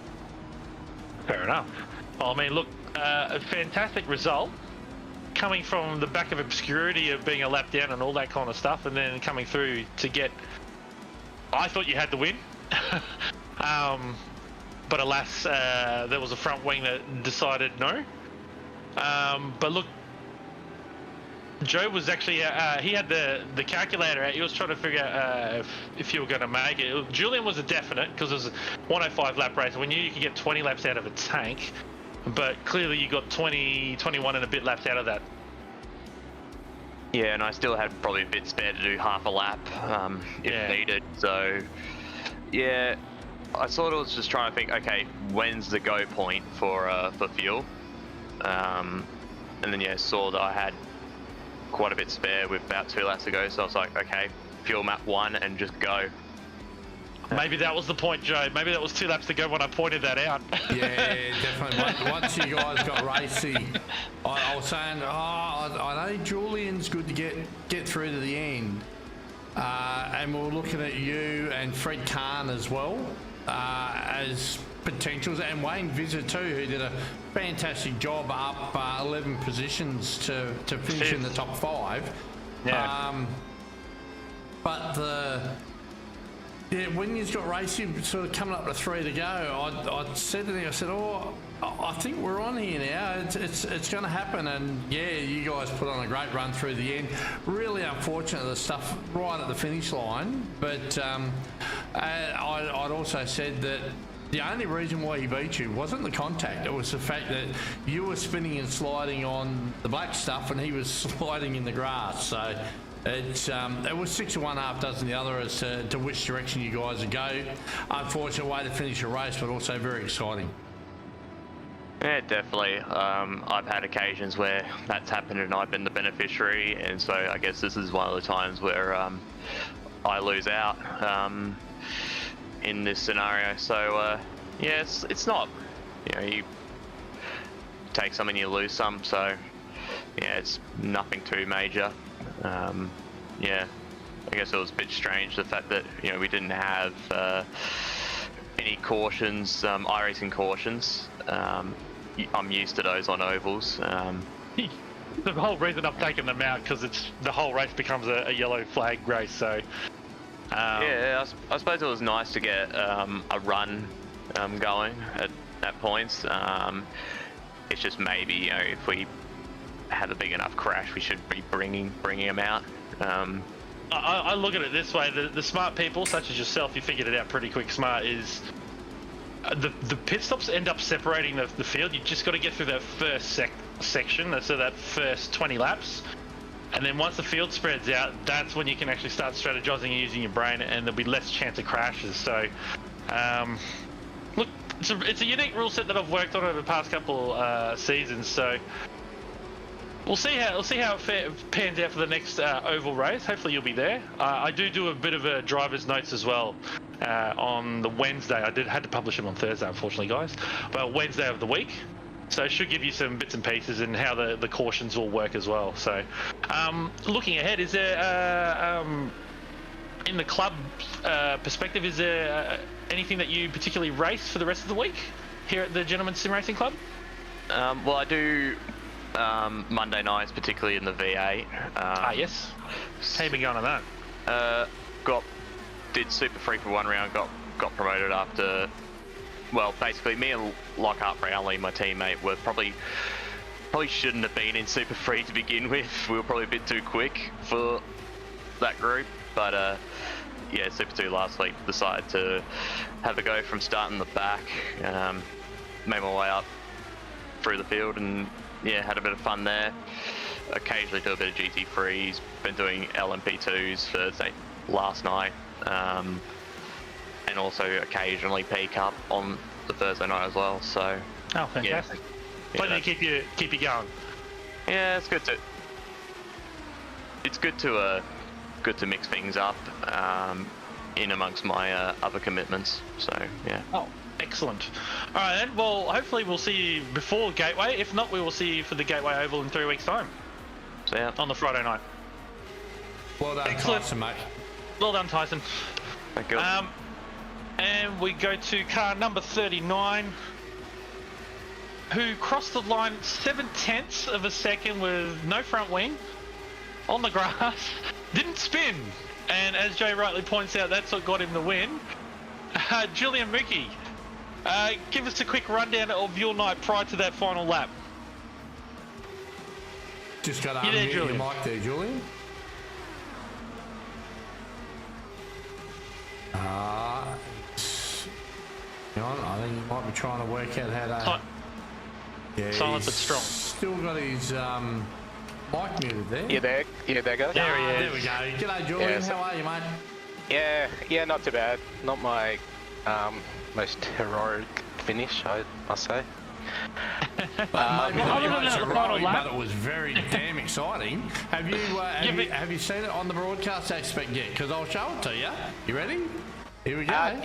Fair enough. Well, I mean, look, a fantastic result coming from the back of obscurity of being a lap down and all that kind of stuff, and then coming through to get. I thought you had the win, but alas, there was a front wing that decided no. But look, Joe was actually he had the calculator out. He was trying to figure out if you were going to make it. Julian was a definite, because it was a 105 lap race. We knew you could get 20 laps out of a tank, but clearly you got 21 and a bit laps out of that. Yeah, and I still had probably a bit spare to do half a lap if needed. So yeah, I sort of was just trying to think, okay, when's the go point for fuel? And then yeah, saw that I had quite a bit spare with about 2 laps to go, so I was like, okay, fuel map 1 and just go. Maybe that was the point, Joe. Maybe that was 2 laps to go when I pointed that out. Yeah, definitely. Once you guys got racy, I was saying, I know Julian's good to get through to the end. And we were looking at you and Fred Kahn as well as potentials, and Wayne Visser too, who did a fantastic job up 11 positions to finish in the top 5. Yeah. But when you've got racing sort of coming up to 3 to go, I said to them, I said, I think we're on here now. It's going to happen. And yeah, you guys put on a great run through the end. Really unfortunate, the stuff right at the finish line. But I'd also said that the only reason why he beat you wasn't the contact. It was the fact that you were spinning and sliding on the black stuff and he was sliding in the grass. So it was 6 of one, half dozen the other as to which direction you guys would go. Unfortunate way to finish a race, but also very exciting. Yeah, definitely. I've had occasions where that's happened and I've been the beneficiary, and so I guess this is one of the times where I lose out in this scenario. So yeah, it's not, you know, you take some and you lose some, so yeah, it's nothing too major. Yeah, I guess it was a bit strange, the fact that, you know, we didn't have any cautions, iRacing cautions. I'm used to those on ovals. The whole reason I've taken them out, because the whole race becomes a yellow flag race. So yeah, I suppose it was nice to get a run going at points. It's just maybe, you know, if we have a big enough crash, we should be bringing them out. I look at it this way: the smart people, such as yourself, you figured it out pretty quick. Smart is the pit stops end up separating the field. You just got to get through that first section, so that first 20 laps. And then once the field spreads out, that's when you can actually start strategizing and using your brain, and there'll be less chance of crashes. So, look, it's a unique rule set that I've worked on over the past couple seasons. So we'll see how it pans out for the next oval race. Hopefully you'll be there. I do a bit of a driver's notes as well on the Wednesday. I had to publish them on Thursday, unfortunately, guys. But Wednesday of the week. So it should give you some bits and pieces and how the cautions will work as well. So looking ahead, is there, in the club perspective, is there anything that you particularly race for the rest of the week here at the Gentlemen's Sim Racing Club? Well, I do Monday nights, particularly in the V8. Yes. How you been going on that? Did Super Free for one round, got promoted after... Well, basically, me and Lockhart Brownlee, my teammate, were probably shouldn't have been in Super Free to begin with. We were probably a bit too quick for that group, but yeah, Super 2 last week decided to have a go from starting the back. Made my way up through the field and yeah, had a bit of fun there. Occasionally do a bit of GT3s. Been doing LMP2s for say last night. And also occasionally P Cup on the Thursday night as well. So, oh, fantastic! Yeah, Plenty to keep you going. Yeah, it's good to mix things up in amongst my other commitments. So yeah. Oh, excellent! All right then. Well, hopefully we'll see you before Gateway. If not, we will see you for the Gateway Oval in 3 weeks' time. So yeah, on the Friday night. Well done, excellent. Tyson, mate. Well done, Tyson. Thank you. And we go to car number 39, who crossed the line 0.7 of a second with no front wing, on the grass, didn't spin. And as Jay rightly points out, that's what got him the win. Julian Mookie, give us a quick rundown of your night prior to that final lap. Just got to unmute your mic there, Julian. I think he might be trying to work out how to... Yeah, silent but strong. Still got his mic muted there. You there? You there, guys? There he is. There we go. G'day, Julian. Yeah, how are you, mate? Yeah, not too bad. Not my most heroic finish, I must say. Maybe not your most heroic, but it was very damn exciting. Have you seen it on the broadcast aspect yet? Because I'll show it to you. You ready? Here we go. I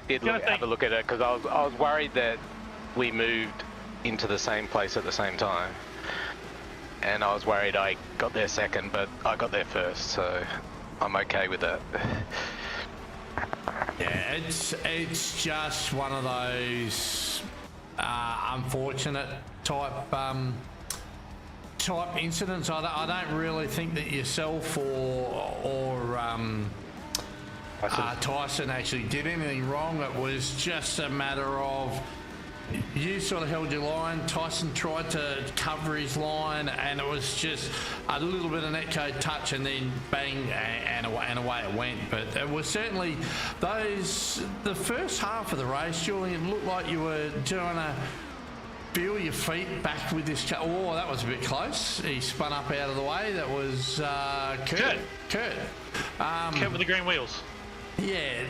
did have a look at it because I was worried that we moved into the same place at the same time, and I was worried I got there second, but I got there first, so I'm okay with that. Yeah, it's just one of those unfortunate type incidents. I don't really think that yourself or Tyson actually did anything wrong. It was just a matter of you sort of held your line, Tyson tried to cover his line, and it was just a little bit of netcode touch, and then bang, and away it went. But it was certainly the first half of the race, Julian, looked like you were doing a feel your feet back with this car. Oh, that was a bit close. He spun up out of the way. That was Kurt. Kurt with the green wheels. Yeah.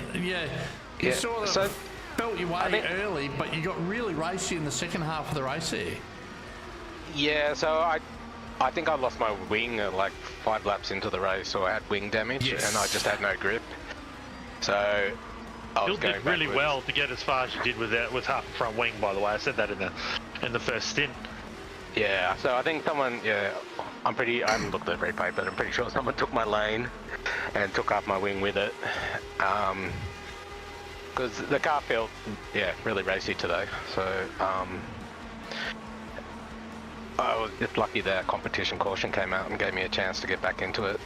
You sort of felt your way early, but you got really racy in the second half of the race there. Yeah, so I think I lost my wing like 5 laps into the race, or I had wing damage, and I just had no grip. So I was going did really backwards. well to get as far as you did with half a front wing, by the way. I said that in the first stint. Yeah, so I think someone, I haven't looked at the replay, but I'm pretty sure someone took my lane and took off my wing with it. Because the car felt, really racy today. So I was just lucky that competition caution came out and gave me a chance to get back into it.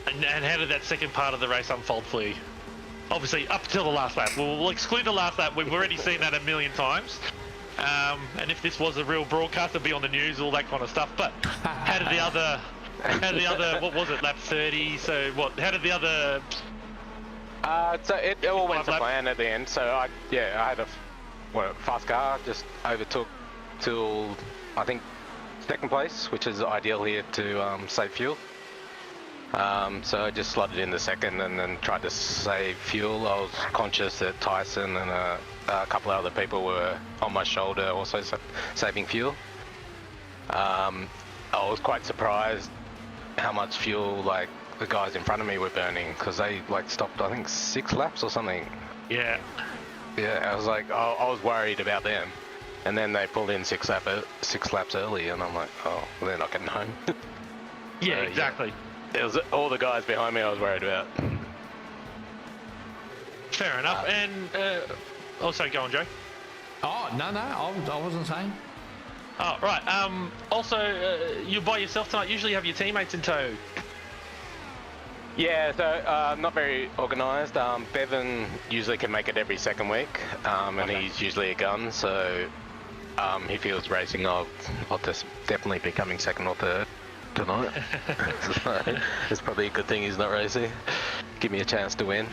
And how did that second part of the race unfold for you? Obviously, up till the last lap. We'll exclude the last lap. We've already seen that a million times. And if this was a real broadcast, it'd be on the news, all that kind of stuff. But how did the other, what was it, lap 30? So how did the other... So it all went to plan at the end. So I had a fast car, just overtook till I think, second place, which is ideal here to save fuel. So I just slotted in the second and then tried to save fuel. I was conscious that Tyson and a couple of other people were on my shoulder also saving fuel. I was quite surprised how much fuel like the guys in front of me were burning, because they like stopped I think 6 laps or something. Yeah. I was like, I was worried about them, and then they pulled in 6 laps early, and I'm like, oh, well, they're not getting home. Yeah, exactly. It was all the guys behind me I was worried about. Fair enough. And also, go on, Joe. Oh, no, I wasn't saying. Oh, right. Also, you're by yourself tonight. Usually you have your teammates in tow. Yeah, so not very organised. Bevan usually can make it every second week, and he's usually a gun, so he feels racing. I'll just definitely be coming second or third tonight. So it's probably a good thing he's not racing. Give me a chance to win.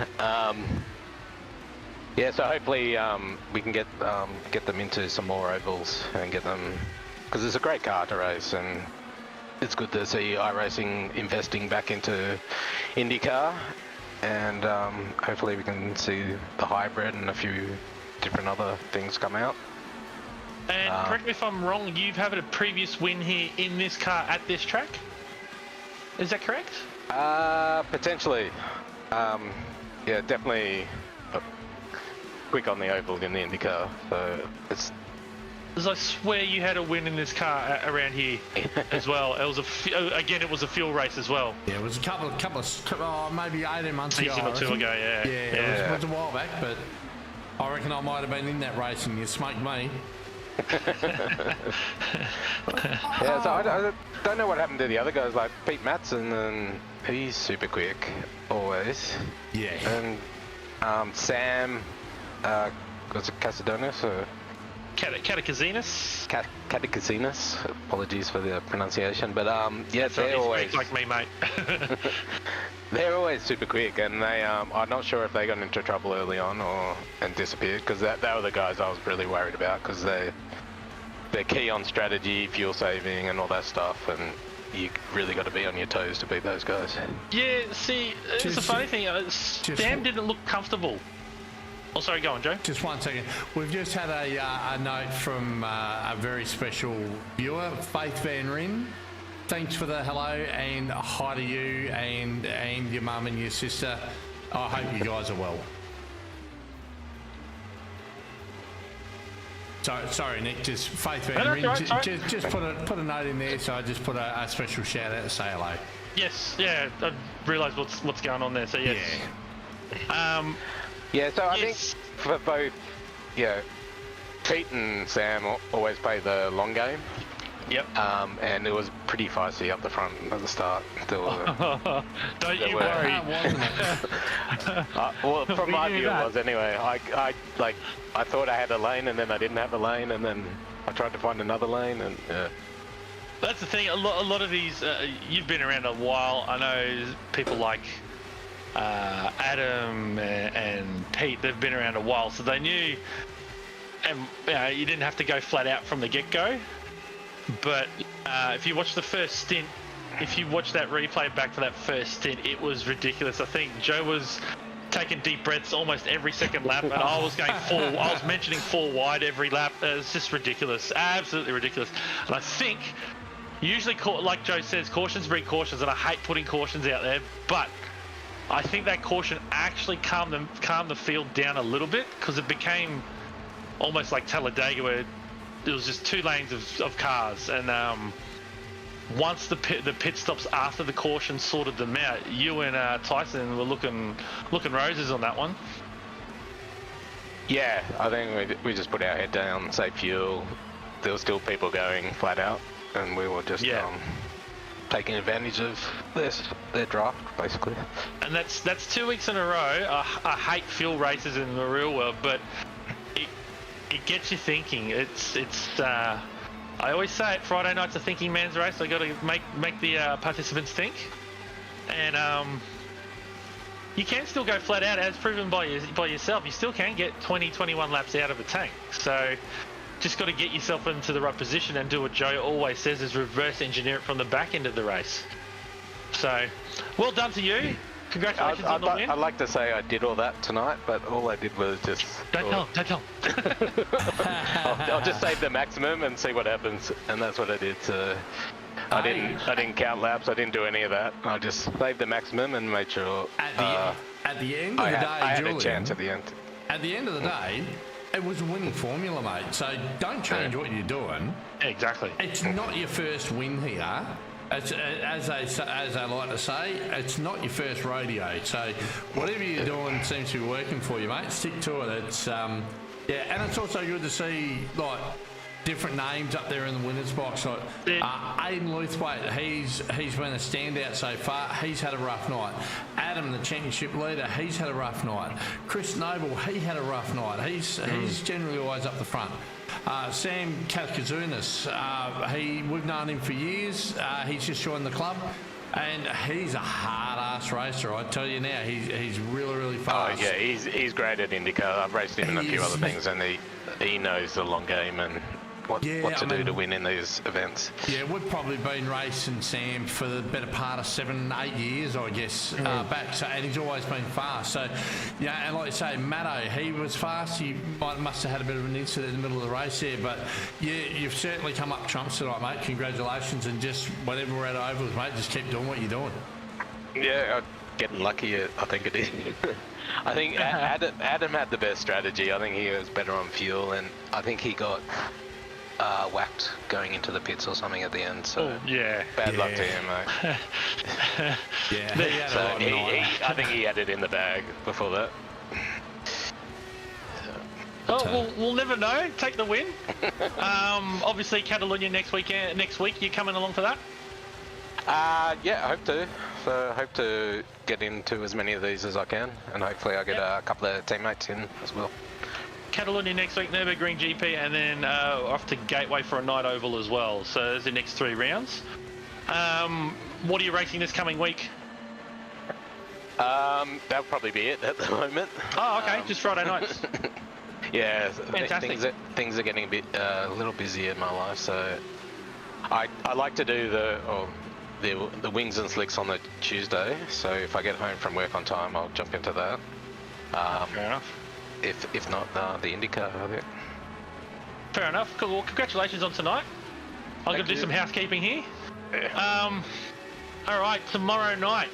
Yeah, so hopefully we can get them into some more ovals and get them, because it's a great car to race, and it's good to see iRacing investing back into Indycar, and hopefully we can see the hybrid and a few different other things come out. And correct me if I'm wrong, you've had a previous win here in this car at this track? Is that correct? Potentially. Yeah, definitely quick on the oval in the Indycar, so it's... Because I swear you had a win in this car around here as well. It was again, it was a fuel race as well. Yeah, it was a couple of maybe 18 months ago. Season or two ago, yeah. Yeah, it was a while back, but I reckon I might have been in that race and you smoked me. Yeah, so I don't know what happened to the other guys, like Pete Matson, and he's super quick, always. Yeah. And Sam, was it Casadonis or? Catechesinas? Catechesinas, apologies for the pronunciation, but yeah, they're always like me, mate. they're always super quick, and they I'm not sure if they got into trouble early on and disappeared, because they were the guys I was really worried about, because they're key on strategy, fuel saving, and all that stuff, and you really got to be on your toes to beat those guys. Yeah, see, it's the funny thing. Sam didn't look comfortable. Oh, sorry, go on, Joe. Just 1 second. We've just had a note from a very special viewer, Faith Van Ryn. Thanks for the hello and hi to you and your mum and your sister. I hope you guys are well. Sorry, Nick. Just Faith Van Ryn. Just put a note in there. So I just put a special shout out to say hello. Yes. Yeah. I realised what's going on there. So yes. Yeah. Yeah, so I think for both, Pete and Sam always play the long game. Yep. And it was pretty feisty up the front at the start. Don't you worry. Wasn't it? Well, from my view, it was anyway. I thought I had a lane, and then I didn't have a lane, and then I tried to find another lane, and yeah. That's the thing. A lot of these, you've been around a while. I know people like Adam and Pete, they've been around a while, so they knew, and you didn't have to go flat out from the get-go. But if you watch the first stint, if you watch that replay back for that first stint, it was ridiculous. I think Joe was taking deep breaths almost every second lap, and I was going I was mentioning 4 wide every lap. It's just ridiculous, absolutely ridiculous. And I think usually, like Joe says, cautions breed cautions, and I hate putting cautions out there, but I think that caution actually calmed the field down a little bit, because it became almost like Talladega, where it was just 2 lanes of cars, and once the pit stops after the caution sorted them out, you and Tyson were looking roses on that one. Yeah, I think we just put our head down, save fuel. There were still people going flat out, and we were just taking advantage of their draft, basically. And that's 2 weeks in a row. I hate fuel races in the real world, but it gets you thinking. It's I always say it, Friday night's a thinking man's race. I got to make the participants think, and you can still go flat out, as proven by yourself. You still can get 20-21 laps out of the tank. So just got to get yourself into the right position and do what Joe always says, is reverse engineer it from the back end of the race. So, well done to you. Congratulations on the win. I'd like to say I did all that tonight, but all I did was just... Don't tell him. I'll just save the maximum and see what happens, and that's what I did. So I didn't count laps. I didn't do any of that. I just saved the maximum and made sure. At the end of the day, I had Julian, a chance at the end. At the end of the day, it was a winning formula, mate. So don't change what you're doing. Exactly. It's not your first win here. As I like to say, it's not your first rodeo. So whatever you're doing seems to be working for you, mate. Stick to it. It's and it's also good to see like different names up there in the winners box. Like Aidan Luthwaite, he's been a standout so far. He's had a rough night. Adam, the championship leader, he's had a rough night. Chris Noble, he had a rough night. He's generally always up the front. Sam Kaskazunas, we've known him for years. He's just joined the club, and he's a hard-ass racer. I tell you now, he's really, really fast. Oh yeah, he's great at Indycar. I've raced him in a few other things, and he knows the long game and what to do to win in these events. Yeah, we've probably been racing Sam for the better part of 7-8 years, I guess, back. So, and he's always been fast. So, yeah, and like you say, Matto, he was fast. He must have had a bit of an incident in the middle of the race there. But yeah, you've certainly come up trumps tonight, mate. Congratulations, and just whatever we're at ovals, mate, just keep doing what you're doing. Yeah, getting lucky, I think it is. I think Adam had the best strategy. I think he was better on fuel, and I think he got whacked going into the pits or something at the end. So bad luck to him, mate. I think he had it in the bag before that. Oh, we'll never know. Take the win. Obviously, Catalonia next week. You coming along for that? Yeah, I hope to. So I hope to get into as many of these as I can, and hopefully I get a couple of teammates in as well. Catalonia next week, Nürburgring GP, and then off to Gateway for a night oval as well. So there's the next 3 rounds. What are you racing this coming week? That'll probably be it at the moment. Oh, okay, just Friday nights. Yeah, fantastic. Things are getting a little busy in my life, so I like to do the wings and slicks on the Tuesday. So if I get home from work on time, I'll jump into that. Fair enough. If not, the Indycar, I think. Fair enough. Cool. Well, congratulations on tonight. I'm going to do some housekeeping here. Yeah. All right, tomorrow night.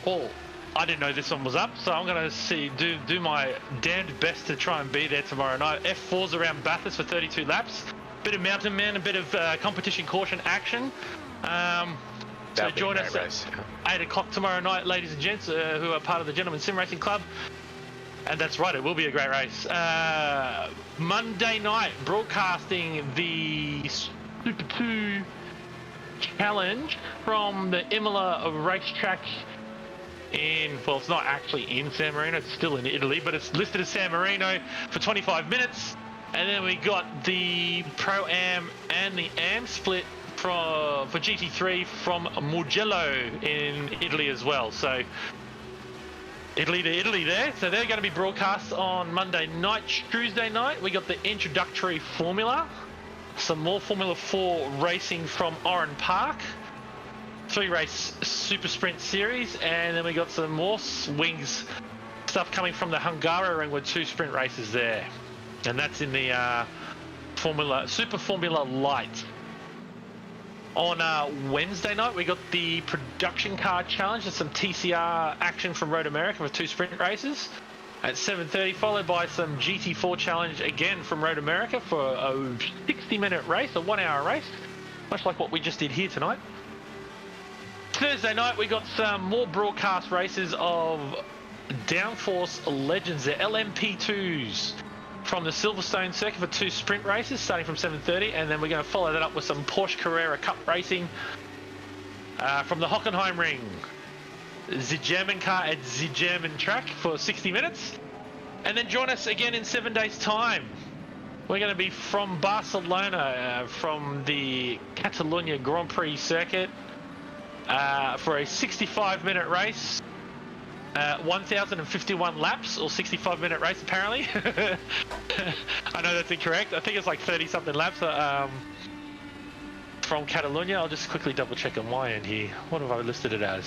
Oh, I didn't know this one was up, so I'm going to do my damned best to try and be there tomorrow night. F4's around Bathurst for 32 laps. Bit of Mountain Man, a bit of competition caution action. So join us at 8 o'clock tomorrow night, ladies and gents, who are part of the Gentleman Sim Racing Club. And that's right, it will be a great race. Monday night, broadcasting the Super 2 Challenge from the Imola racetrack well, it's not actually in San Marino, it's still in Italy, but it's listed as San Marino for 25 minutes. And then we got the Pro-Am and the Am split for GT3 from Mugello in Italy as well. So Italy to Italy there. So they're going to be broadcast on Monday night. Tuesday night, we got the introductory Formula. Some more Formula 4 racing from Oran Park. 3-race Super Sprint Series. And then we got some more wings stuff coming from the Hungaroring with 2 sprint races there. And that's in the Super Formula Light. On Wednesday night, we got the Production Car Challenge and some TCR action from Road America for 2 sprint races at 7:30, followed by some GT4 Challenge again from Road America for a 60-minute race, a 1-hour race, much like what we just did here tonight. Thursday night, we got some more broadcast races of Downforce Legends, the LMP2s. From the Silverstone circuit for 2 sprint races starting from 7:30, and then we're going to follow that up with some Porsche Carrera Cup racing from the Hockenheim Ring, the German car at the German track for 60 minutes, and then join us again in 7 days' time. We're going to be from Barcelona, from the Catalonia Grand Prix circuit for a 65-minute race. 1,051 laps, or 65-minute race apparently. I know that's incorrect. I think it's like 30-something laps from Catalonia. I'll just quickly double check on my end here. What have I listed it as?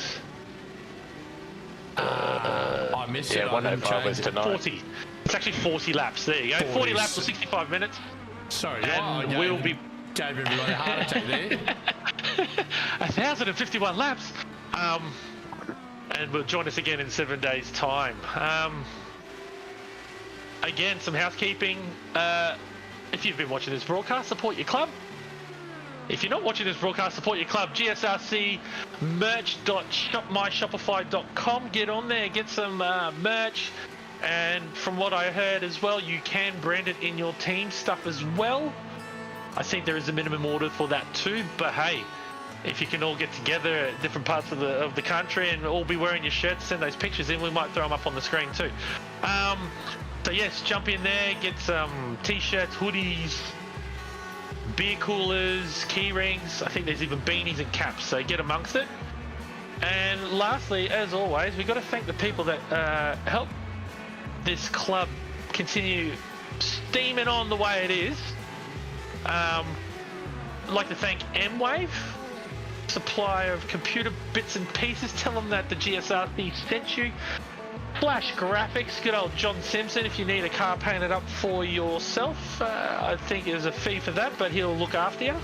I missed it. Yeah, 105 was tonight. 40. It's actually 40 laps. There you go. 40 laps or 65 minutes. Sorry, And we'll be... Gave everyone a heart attack there. 1,051 laps. And will join us again in 7 days' time. Again, some housekeeping. If you've been watching this broadcast, support your club. If you're not watching this broadcast, support your club. GSRC merch.myshopify.com. Get on there, get some merch. And from what I heard as well, you can brand it in your team stuff as well. I think there is a minimum order for that too, but hey, if you can all get together at different parts of the country and all be wearing your shirts, send those pictures in, we might throw them up on the screen too. So yes, jump in there, get some t-shirts, hoodies, beer coolers, key rings. I think there's even beanies and caps, so get amongst it. And lastly, as always, we've got to thank the people that help this club continue steaming on the way it is. I'd like to thank M-Wave, supplier of computer bits and pieces. Tell them that the GSRC sent you. Flash Graphics, good old John Simpson, if you need a car painted up for yourself. I think there's a fee for that, but he'll look after you.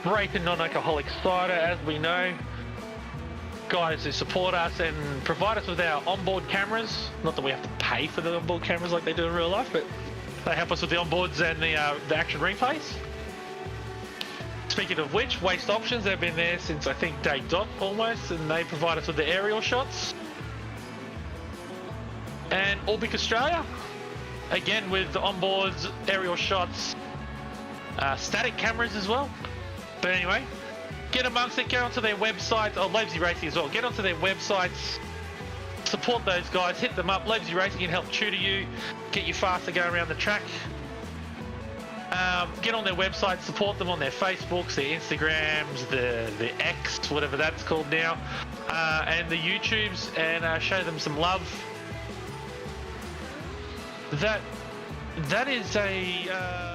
Brayton Non-Alcoholic Cider, as we know. Guys who support us and provide us with our onboard cameras. Not that we have to pay for the onboard cameras like they do in real life, but they help us with the onboards and the action replays. Speaking of which, Waste Options, they've been there since I think day dot almost, and they provide us with the aerial shots. And Orbic Australia, again with the onboards, aerial shots, static cameras as well. But anyway, get amongst it, go onto their website, oh, Labesy Racing as well, get onto their websites, support those guys, hit them up. Labesy Racing can help tutor you, get you faster going around the track. Get on their website, support them on their Facebooks, their Instagrams, the X, whatever that's called now, and the YouTubes, and show them some love. That is a